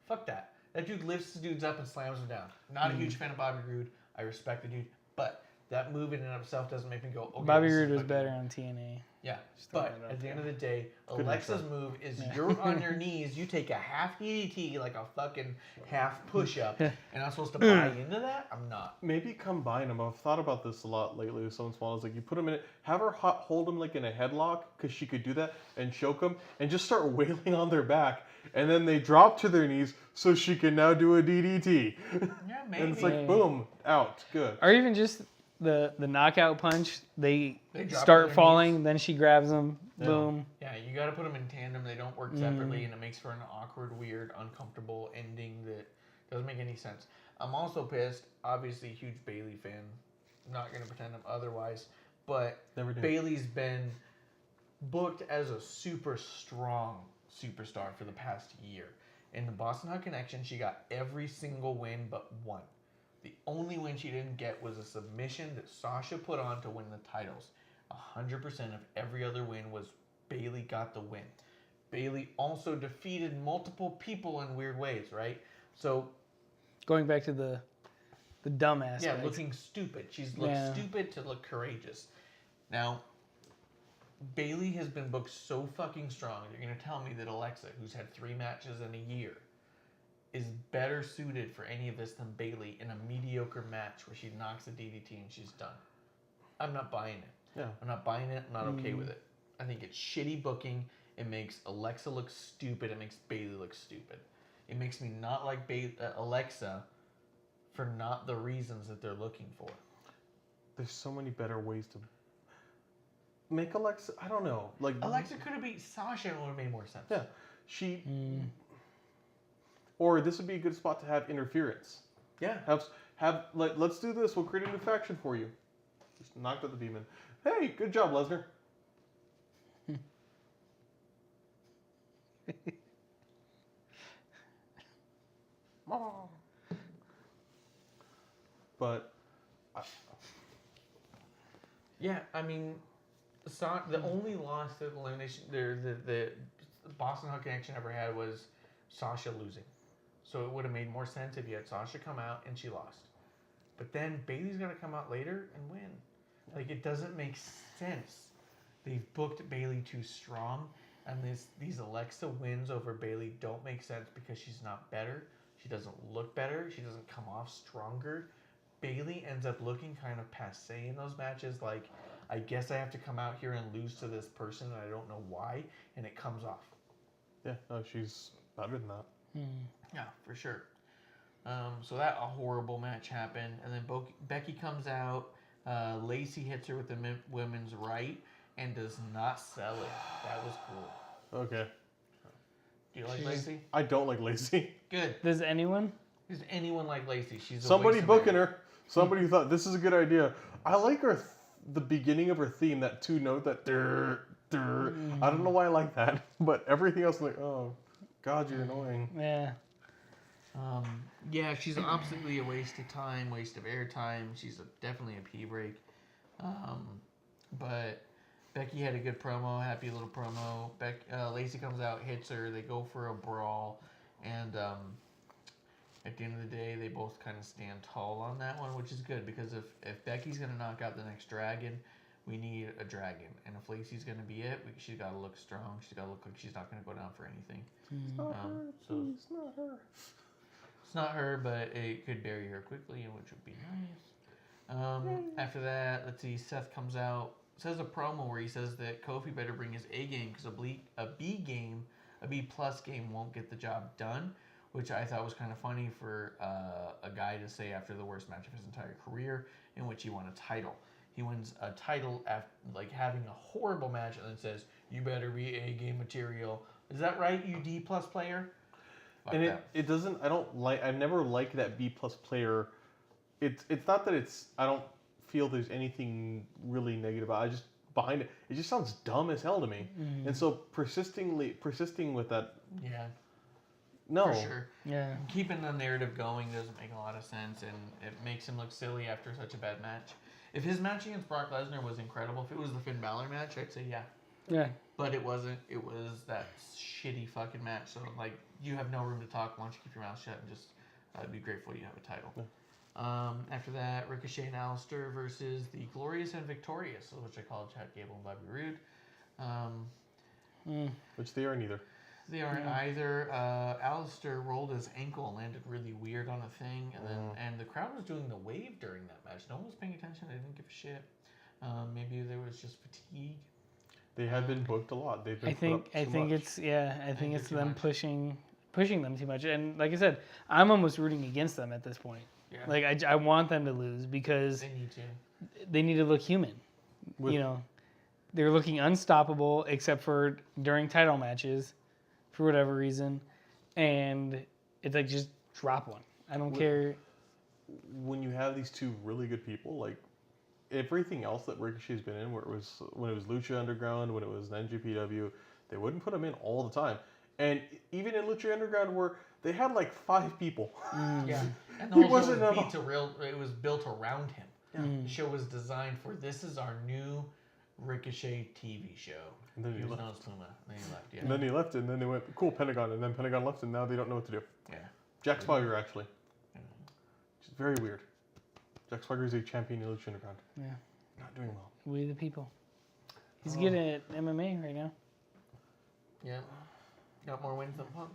Fuck that. That dude lifts the dudes up and slams them down. Not a huge fan of Bobby Roode. I respect the dude, but that move in and of itself doesn't make me go, okay. Bobby Roode was better on TNA. Yeah, but at the end of the day, Alexa's move is you're on your knees, you take a half DDT, like a fucking half push-up, and I'm supposed to buy into that? I'm not. Maybe combine them. I've thought about this a lot lately with someone small. It's like you put them in it, have her hold them like in a headlock, because she could do that, and choke them, and just start wailing on their back, and then they drop to their knees so she can now do a DDT. Yeah, maybe. And it's like, boom, out, good. Or even just the knockout punch, they drop start to their falling, knees. then she grabs them, boom. Yeah, you got to put them in tandem. They don't work separately, and it makes for an awkward, weird, uncomfortable ending that doesn't make any sense. I'm also pissed. Obviously, huge Bayley fan. Not going to pretend I'm otherwise, but Bayley's been booked as a super strong superstar for the past year. In the Boston Hug Connection, she got every single win but one. The only win she didn't get was a submission that Sasha put on to win the titles. 100% of every other win was Bayley got the win. Bayley also defeated multiple people in weird ways, right? So, going back to the dumb aspect. Yeah, looking stupid. She's looked stupid to look courageous. Now, Bayley has been booked so fucking strong. You're going to tell me that Alexa, who's had 3 matches in a year, is better suited for any of this than Bayley in a mediocre match where she knocks a DDT and she's done. I'm not buying it. Yeah. I'm not buying it. I'm not okay with it. I think it's shitty booking. It makes Alexa look stupid. It makes Bayley look stupid. It makes me not like Alexa for not the reasons that they're looking for. There's so many better ways to make Alexa. I don't know. Like Alexa could have beat Sasha and it would have made more sense. Yeah, she. Or this would be a good spot to have interference. Yeah. Have like let's do this. We'll create a new faction for you. Just knocked out the demon. Hey, good job, Lesnar. But yeah, I mean, the only loss that elimination the Boston Hug Connection ever had was Sasha losing. So it would have made more sense if you had Sasha come out and she lost. But then Bayley's gonna come out later and win. Like, it doesn't make sense. They've booked Bayley too strong, and these Alexa wins over Bayley don't make sense because she's not better. She doesn't look better. She doesn't come off stronger. Bayley ends up looking kind of passé in those matches. Like, I guess I have to come out here and lose to this person, and I don't know why, and it comes off. Yeah, no, she's better than that. Yeah, for sure. So that a horrible match happened, and then Becky comes out. Lacey hits her with the women's right and does not sell it. That was cool. Okay. Do you like Lacey? I don't like Lacey. Good. Does anyone like Lacey? She's somebody booking her. Somebody who thought this is a good idea. I like her. The beginning of her theme, that 2-note, that I don't know why I like that, but everything else, I'm like, oh, God, you're annoying. Yeah. Yeah, she's absolutely a waste of time, waste of airtime. She's definitely a pee break. But Becky had a good promo, happy little promo. Lacey comes out, hits her. They go for a brawl, and at the end of the day, they both kind of stand tall on that one, which is good because if Becky's gonna knock out the next dragon, we need a dragon, and if Lacey's gonna be it, she's got to look strong. She's got to look like she's not gonna go down for anything. It's not her. It's not her. It's not her, but it could bury her quickly, which would be nice. After that, let's see. Seth comes out, says a promo where he says that Kofi better bring his A game because a B plus game won't get the job done, which I thought was kind of funny for a guy to say after the worst match of his entire career, in which he won a title. He wins a title after having a horrible match, and then says, "You better be A game material." Is that right, you D plus player? Like and it doesn't. I don't like. I've never liked that B plus player. It's not that it's. I don't feel there's anything really negative about it. I just behind it. It just sounds dumb as hell to me. Mm. And so persisting with that. Yeah. No. For sure. Yeah. Keeping the narrative going doesn't make a lot of sense, and it makes him look silly after such a bad match. If his match against Brock Lesnar was incredible, if it was the Finn Balor match, I'd say yeah. Yeah. But it wasn't. It was that shitty fucking match. So, like, you have no room to talk. Why don't you keep your mouth shut and just be grateful you have a title. Yeah. After that, Ricochet and Alistair versus the Glorious and Victorious, which I call Chad Gable and Bobby Roode. Which they are neither. They aren't either. Alistair rolled his ankle and landed really weird on a thing, and the crowd was doing the wave during that match. No one was paying attention. They didn't give a shit. Maybe there was just fatigue. They have been booked a lot. They've been. I think it's them pushing them too much. And like I said, I'm almost rooting against them at this point. Yeah. Like I want them to lose because they need to. They need to look human. They're looking unstoppable except for during title matches. For whatever reason, and it's like just drop one. I don't care. When you have these two really good people, like everything else that Ricochet's been in, when it was Lucha Underground, when it was NJPW, they wouldn't put him in all the time. And even in Lucha Underground, where they had like 5 people. Yeah, and the whole show it was built around him. Yeah. The show was designed for this is our new Ricochet TV show. And then he left. Then he left, yeah. And then he left, and then they went, cool, Pentagon. And then Pentagon left, and now they don't know what to do. Yeah. Jack Swagger, actually. Which is very weird. Jack Swagger is a champion in Lucha Underground. Yeah. Not doing well. We the people. He's good at MMA right now. Yeah. Got more wins than Punk.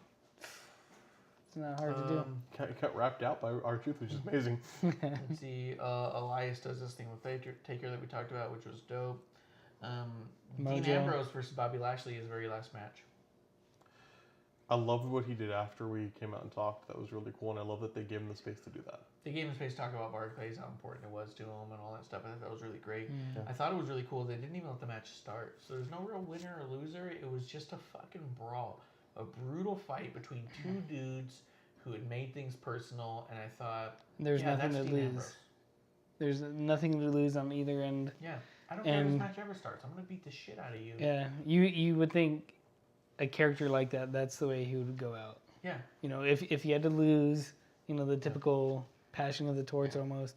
It's not hard to do. Got wrapped out by R-Truth, which is amazing. Let's see. Elias does this thing with Taker that we talked about, which was dope. Dean Ambrose versus Bobby Lashley is very last match. I loved what he did after we came out and talked. That was really cool, and I love that they gave him the space to do that. They gave him space to talk about Barclays, how important it was to him, and all that stuff. I thought that was really great. Yeah. I thought it was really cool. They didn't even let the match start, so there's no real winner or loser. It was just a fucking brawl, a brutal fight between two dudes who had made things personal, and I thought, there's nothing to lose. Ambrose. There's nothing to lose on either end. Yeah. I don't care if this match ever starts. I'm going to beat the shit out of you. Yeah. You would think a character like that, that's the way he would go out. Yeah. If he had to lose, the typical passion of the torch almost.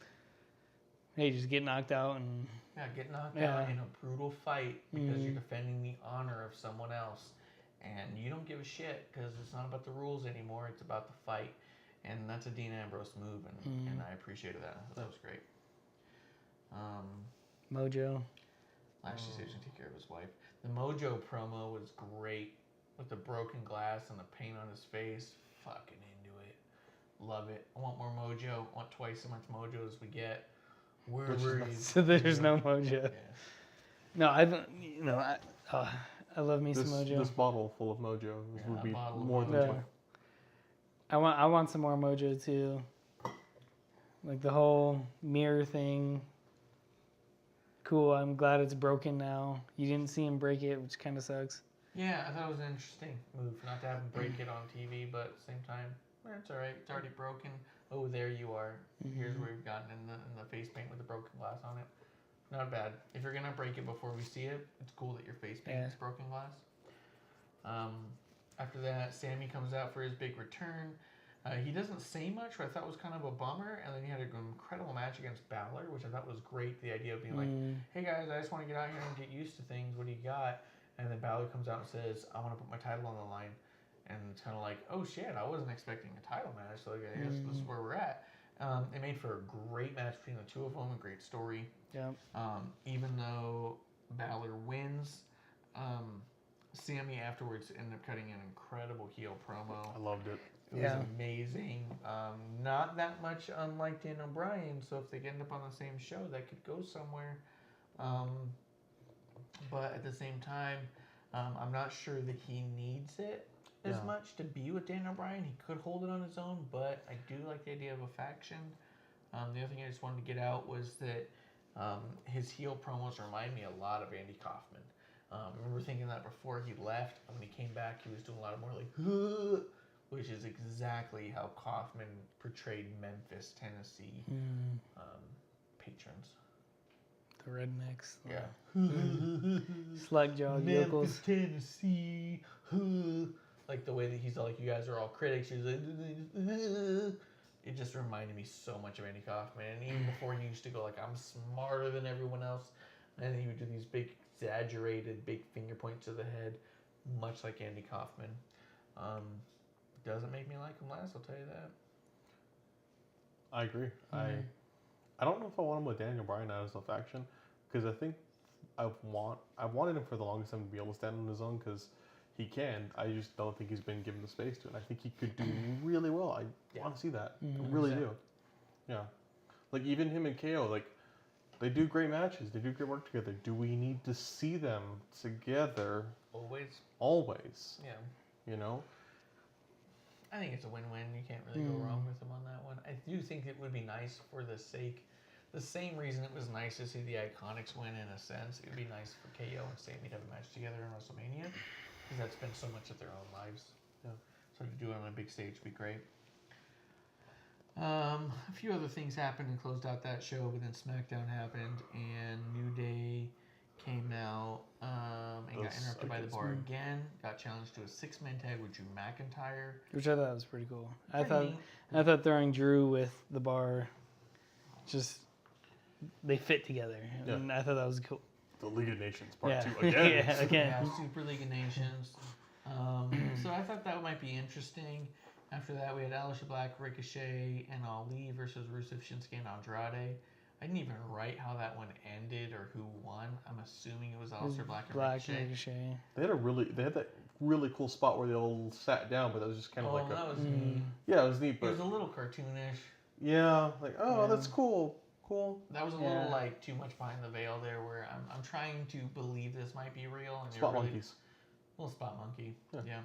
Hey, just get knocked out and... Yeah, get knocked out in a brutal fight because you're defending the honor of someone else. And you don't give a shit because it's not about the rules anymore. It's about the fight. And that's a Dean Ambrose move, and I appreciated that. That was great. Mojo. Lashley says he take care of his wife. The Mojo promo was great with the broken glass and the paint on his face. Fucking into it. Love it. I want more Mojo. I want twice as much Mojo as we get. So there's no Mojo. Yeah. No, I love me some Mojo. This bottle full of Mojo would be more than 20. I want some more Mojo too. Like the whole mirror thing. Cool, I'm glad it's broken now. You didn't see him break it, which kind of sucks. Yeah, I thought it was an interesting move, not to have him break it on TV, but at the same time, it's all right. It's already broken. Oh, there you are. Here's where we've gotten in the face paint with the broken glass on it. Not bad. If you're gonna break it before we see it, it's cool that your face paint is broken glass. After that, Sammy comes out for his big return. He doesn't say much, which I thought was kind of a bummer. And then he had an incredible match against Balor, which I thought was great. The idea of being like, hey guys, I just want to get out here and get used to things. What do you got? And then Balor comes out and says, I want to put my title on the line. And it's kind of like, oh shit, I wasn't expecting a title match. So I guess this is where we're at. It made for a great match between the two of them, a great story. Yeah. Even though Balor wins, Sammy afterwards ended up cutting an incredible heel promo. I loved it. It was amazing. Not that much unlike Dan O'Brien, so if they end up on the same show, that could go somewhere. But at the same time, I'm not sure that he needs it as much to be with Dan O'Brien. He could hold it on his own, but I do like the idea of a faction. The other thing I just wanted to get out was that his heel promos remind me a lot of Andy Kaufman. I remember thinking that before he left. When he came back, he was doing a lot more like, which is exactly how Kaufman portrayed Memphis, Tennessee patrons. The rednecks. Yeah. Slug jawed yokels. Tennessee. Like the way that he's all like, you guys are all critics. He's like, it just reminded me so much of Andy Kaufman. And even before he used to go like, I'm smarter than everyone else. And he would do these big, exaggerated, big finger points to the head, much like Andy Kaufman. Doesn't make me like him less, I'll tell you that. I agree. Mm-hmm. I don't know if I want him with Daniel Bryan as a faction, because I think I've wanted him for the longest time to be able to stand on his own, because he can. I just don't think he's been given the space to, and I think he could do really well. I want to see that. I really do. Yeah, like even him and KO, like they do great matches. They do great work together. Do we need to see them together? Always. Yeah. You know. I think it's a win-win. You can't really go wrong with them on that one. I do think it would be nice for the same reason it was nice to see the Iconics win in a sense. It would be nice for KO and Sami to have a match together in WrestleMania, because that's been so much of their own lives. Yeah. So to do it on a big stage would be great. A few other things happened and closed out that show, but then SmackDown happened and New Day came out and got interrupted by the bar again. Got challenged to a 6-man tag with Drew McIntyre, which I thought was pretty cool. I thought throwing Drew with the bar, just they fit together, and I thought that was cool. The League of Nations Part 2 again. again. Yeah, Super League of Nations. So I thought that might be interesting. After that, we had Aleister Black, Ricochet, and Ali versus Rusev, Shinsuke, and Andrade. I didn't even write how that one ended or who won. I'm assuming it was Aleister Black and Ricochet. They had that really cool spot where they all sat down, but that was just kind of like that was neat. Yeah, it was neat, but it was a little cartoonish. Yeah, like that's cool. That was a little like too much behind the veil there, where I'm trying to believe this might be real, and spot monkeys. Little spot monkey. Yeah.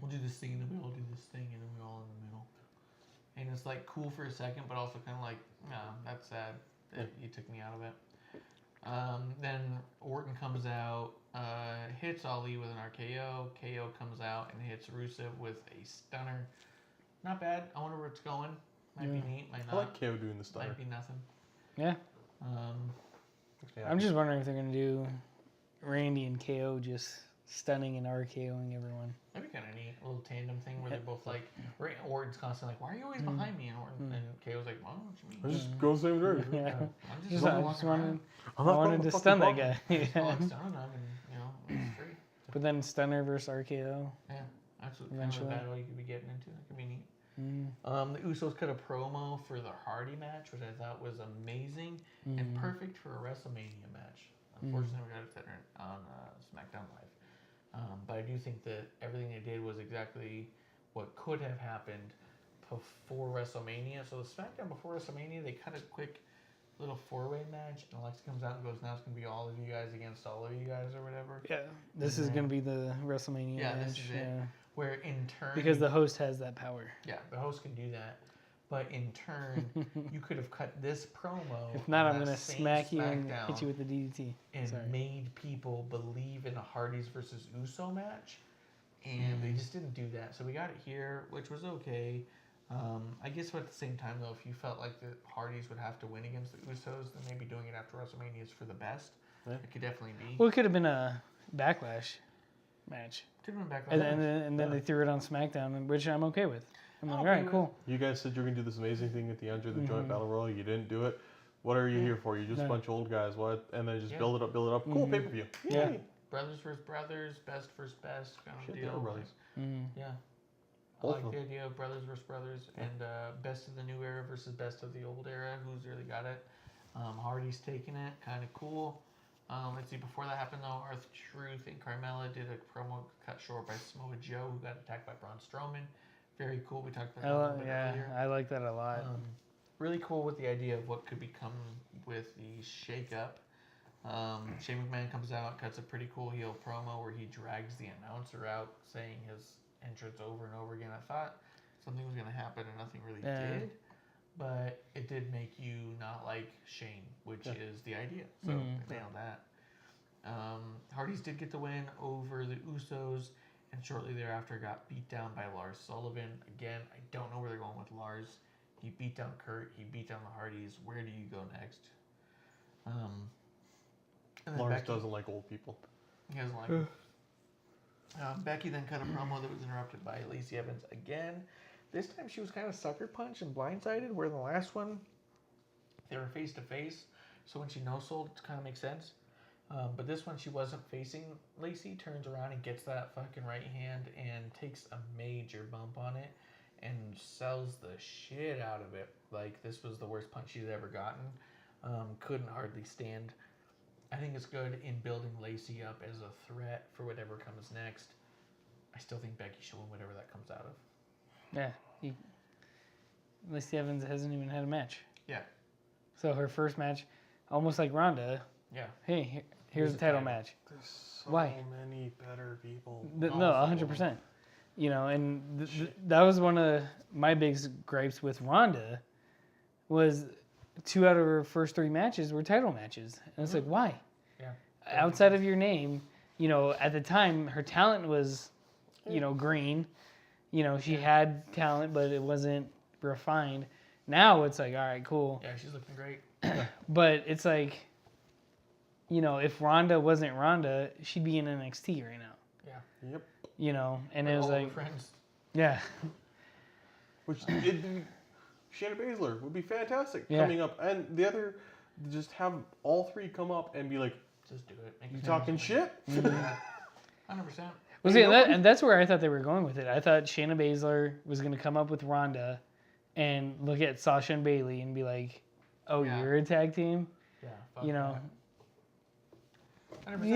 We'll do this thing in the middle, do this thing, and then we're all in the middle. And it's like cool for a second, but also kind of like, nah, that's sad. You took me out of it. Then Orton comes out, hits Ali with an RKO. KO comes out and hits Rusev with a stunner. Not bad. I wonder where it's going. Might be neat, might not. I like KO doing the stunner. Might be nothing. Yeah. I'm just wondering if they're going to do Randy and KO just stunning and RKOing everyone. That'd be kind of neat. A little tandem thing where they're both like, Orton's constantly like, why are you always behind me? And Orton and KO's like, well, what you mean? I just go the same direction. I wanted to stun that guy. Stunning him, and it's free. But then stunner versus RKO. Yeah, absolutely. Kind of a battle you could be getting into. That could be neat. The Usos cut a promo for the Hardy match, which I thought was amazing and perfect for a WrestleMania match. Unfortunately, we got it set on SmackDown Live. But I do think that everything they did was exactly what could have happened before WrestleMania. So the SmackDown before WrestleMania, they cut a quick little 4-way match, and Alexa comes out and goes, now it's going to be all of you guys against all of you guys or whatever. Yeah, this is going to be the WrestleMania match. Yeah, this is it. Where in turn... Because the host has that power. Yeah, the host can do that. But in turn, you could have cut this promo. If not, I'm going to smack you and hit you with the DDT. And made people believe in a Hardys versus Uso match. And they just didn't do that. So we got it here, which was okay. I guess at the same time, though, if you felt like the Hardys would have to win against the Usos, then maybe doing it after WrestleMania is for the best. Yeah. It could definitely be. Well, it could have been a Backlash match. Could have been Backlash. And then they threw it on SmackDown, which I'm okay with. I'm like, all right, cool. You guys said you were going to do this amazing thing at the end of the joint battle royal. You didn't do it. What are you here for? You're just a bunch of old guys. What? And then just build it up. Cool pay-per-view. Yeah. Brothers versus brothers, best versus best kind of deal. Brothers. Yeah. I like the idea of brothers versus brothers and best of the new era versus best of the old era. Who's really got it? Hardy's taking it. Kind of cool. Let's see. Before that happened, though, R-Truth and Carmella did a promo cut short by Samoa Joe, who got attacked by Braun Strowman. Very cool. We talked about that a little bit earlier. I like that a lot. Really cool with the idea of what could become with the shake-up. Shane McMahon comes out, cuts a pretty cool heel promo where he drags the announcer out, saying his entrance over and over again. I thought something was going to happen, and nothing really did. But it did make you not like Shane, which is the idea. So they nailed that. Hardys did get the win over the Usos, and shortly thereafter got beat down by Lars Sullivan. Again, I don't know where they're going with Lars. He beat down Kurt. He beat down the Hardys. Where do you go next? Lawrence doesn't like old people. He doesn't like them. Becky then cut a promo that was interrupted by Lacey Evans again. This time she was kind of sucker punched and blindsided, where in the last one they were face to face. So when she no-sold, it kind of makes sense. But this one she wasn't facing Lacey, turns around and gets that fucking right hand and takes a major bump on it and sells the shit out of it. Like, this was the worst punch she's ever gotten. Couldn't hardly stand. I think it's good in building Lacey up as a threat for whatever comes next. I still think Becky should win whatever that comes out of. Yeah. Lacey Evans hasn't even had a match. Yeah. So her first match, almost like Ronda. Yeah. Hey, here's a title match. There's so Why? many better people. No, 100%. You know, and that was one of my biggest gripes with Ronda was 2 out of her first 3 matches were title matches. And it's like, why? Yeah. Outside of your name, you know, at the time, her talent was, you know, green. You know, she had talent, but it wasn't refined. Now it's like, all right, cool. Yeah, she's looking great. But it's like, you know, if Ronda wasn't Ronda, she'd be in NXT right now. Yeah. Yep. You know, and it was all like, friends. yeah. Which Shayna Baszler would be fantastic Yeah. coming up, and the other, just have all 3 come up and be like, Just do it. Make "You it talking shit?" Yeah. 100%. Well, see, and that's where I thought they were going with it. I thought Shayna Baszler was going to come up with Ronda and look at Sasha and Bayley and be like, oh, Yeah. you're a tag team? Yeah. Fuck You know? that. 100%.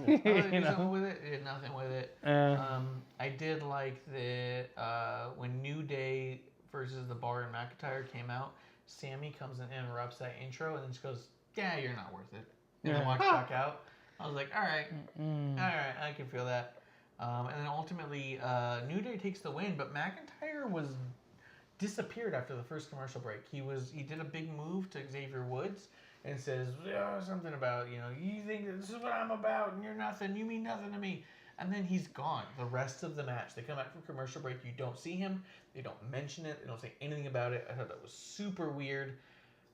You Did know? something with it. Did nothing with it. I did like that when New Day versus the Bar and McIntyre came out, Sammy comes and interrupts that intro and then she goes, "Yeah, you're not worth it," and then walks back out. I was like, all right, I can feel that. And then ultimately, New Day takes the win, but McIntyre disappeared after the first commercial break. He did a big move to Xavier Woods and says something about, you know, you think this is what I'm about and you're nothing, you mean nothing to me. And then he's gone the rest of the match. They come out from commercial break, you don't see him, they don't mention it, they don't say anything about it. I thought that was super weird.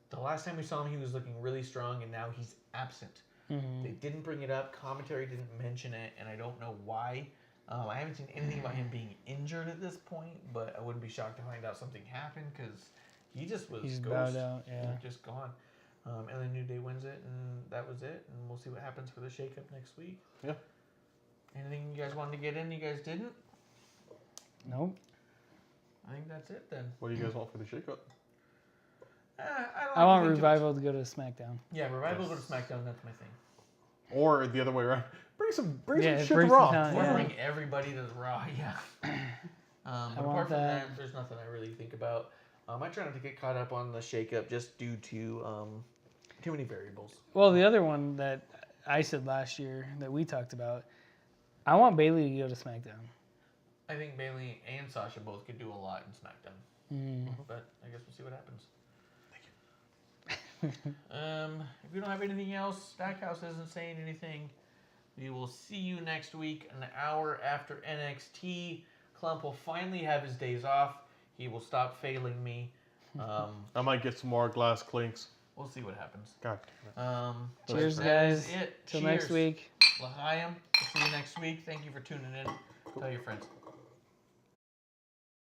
The last time we saw him, he was looking really strong, and now he's absent. Mm-hmm. They didn't bring it up, commentary didn't mention it, and I don't know why. I haven't seen anything about him being injured at this point, but I wouldn't be shocked to find out something happened, because he just was He's ghost. bowed out, yeah. Just gone. And then New Day wins it, and that was it. And we'll see what happens for the shakeup next week. Yeah. Anything you guys wanted to get in, you guys didn't? Nope. I think that's it then. What do you guys want for the shakeup? I want Revival to go to SmackDown. Yeah, Revival go to SmackDown. That's my thing. Or the other way around. Bring some shit to bring some Raw. talent, yeah. Bring everybody to the Raw. Yeah. But apart from that, there's nothing I really think about. I try not to get caught up on the shakeup just due to too many variables. Well, the other one that I said last year that we talked about, I want Bayley to go to SmackDown. I think Bayley and Sasha both could do a lot in SmackDown. But I guess we'll see what happens. If we don't have anything else, Stackhouse isn't saying anything. We will see you next week, an hour after NXT. Clump will finally have his days off. He will stop failing me. I might get some more glass clinks. We'll see what happens. God damn it. Cheers, That guys. is it. Till Cheers. next week. L'chaim. We'll see you next week. Thank you for tuning in. Tell your friends.